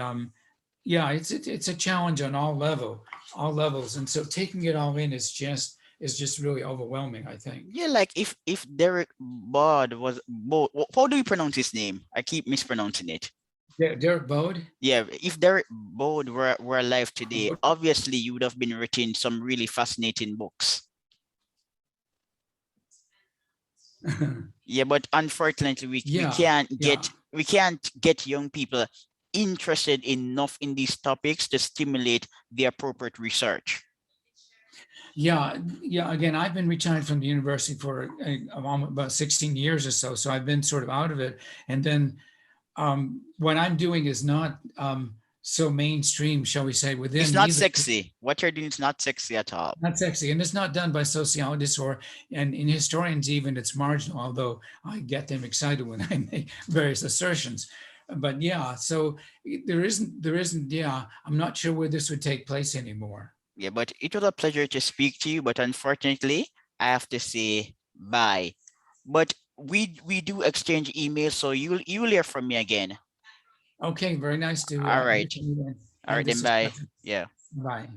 yeah, it's a challenge on all levels, and so taking it all in is just really overwhelming, I think. Yeah, like if Derek Bard was how do you pronounce his name? I keep mispronouncing it. Derek Bode. Yeah, if Derek Bode were alive today, obviously you would have been written some really fascinating books. Yeah, but unfortunately, we Yeah, can't yeah. get young people interested enough in these topics to stimulate the appropriate research. Yeah, yeah. Again, I've been retired from the university for about 16 years or so. So I've been sort of out of it. And then what I'm doing is not so mainstream, shall we say, It's within not either. sexy. What you're doing is not sexy at all. Not sexy, and it's not done by sociologists or and in historians even. It's marginal, although I get them excited when I make various assertions. But yeah, so there isn't. Yeah, I'm not sure where this would take place anymore. Yeah, but it was a pleasure to speak to you, but unfortunately, I have to say bye. But we do exchange emails, so you'll hear from me again. Okay, very nice to All hear right. from you and All have right, this then bye. discussion. Yeah. Bye.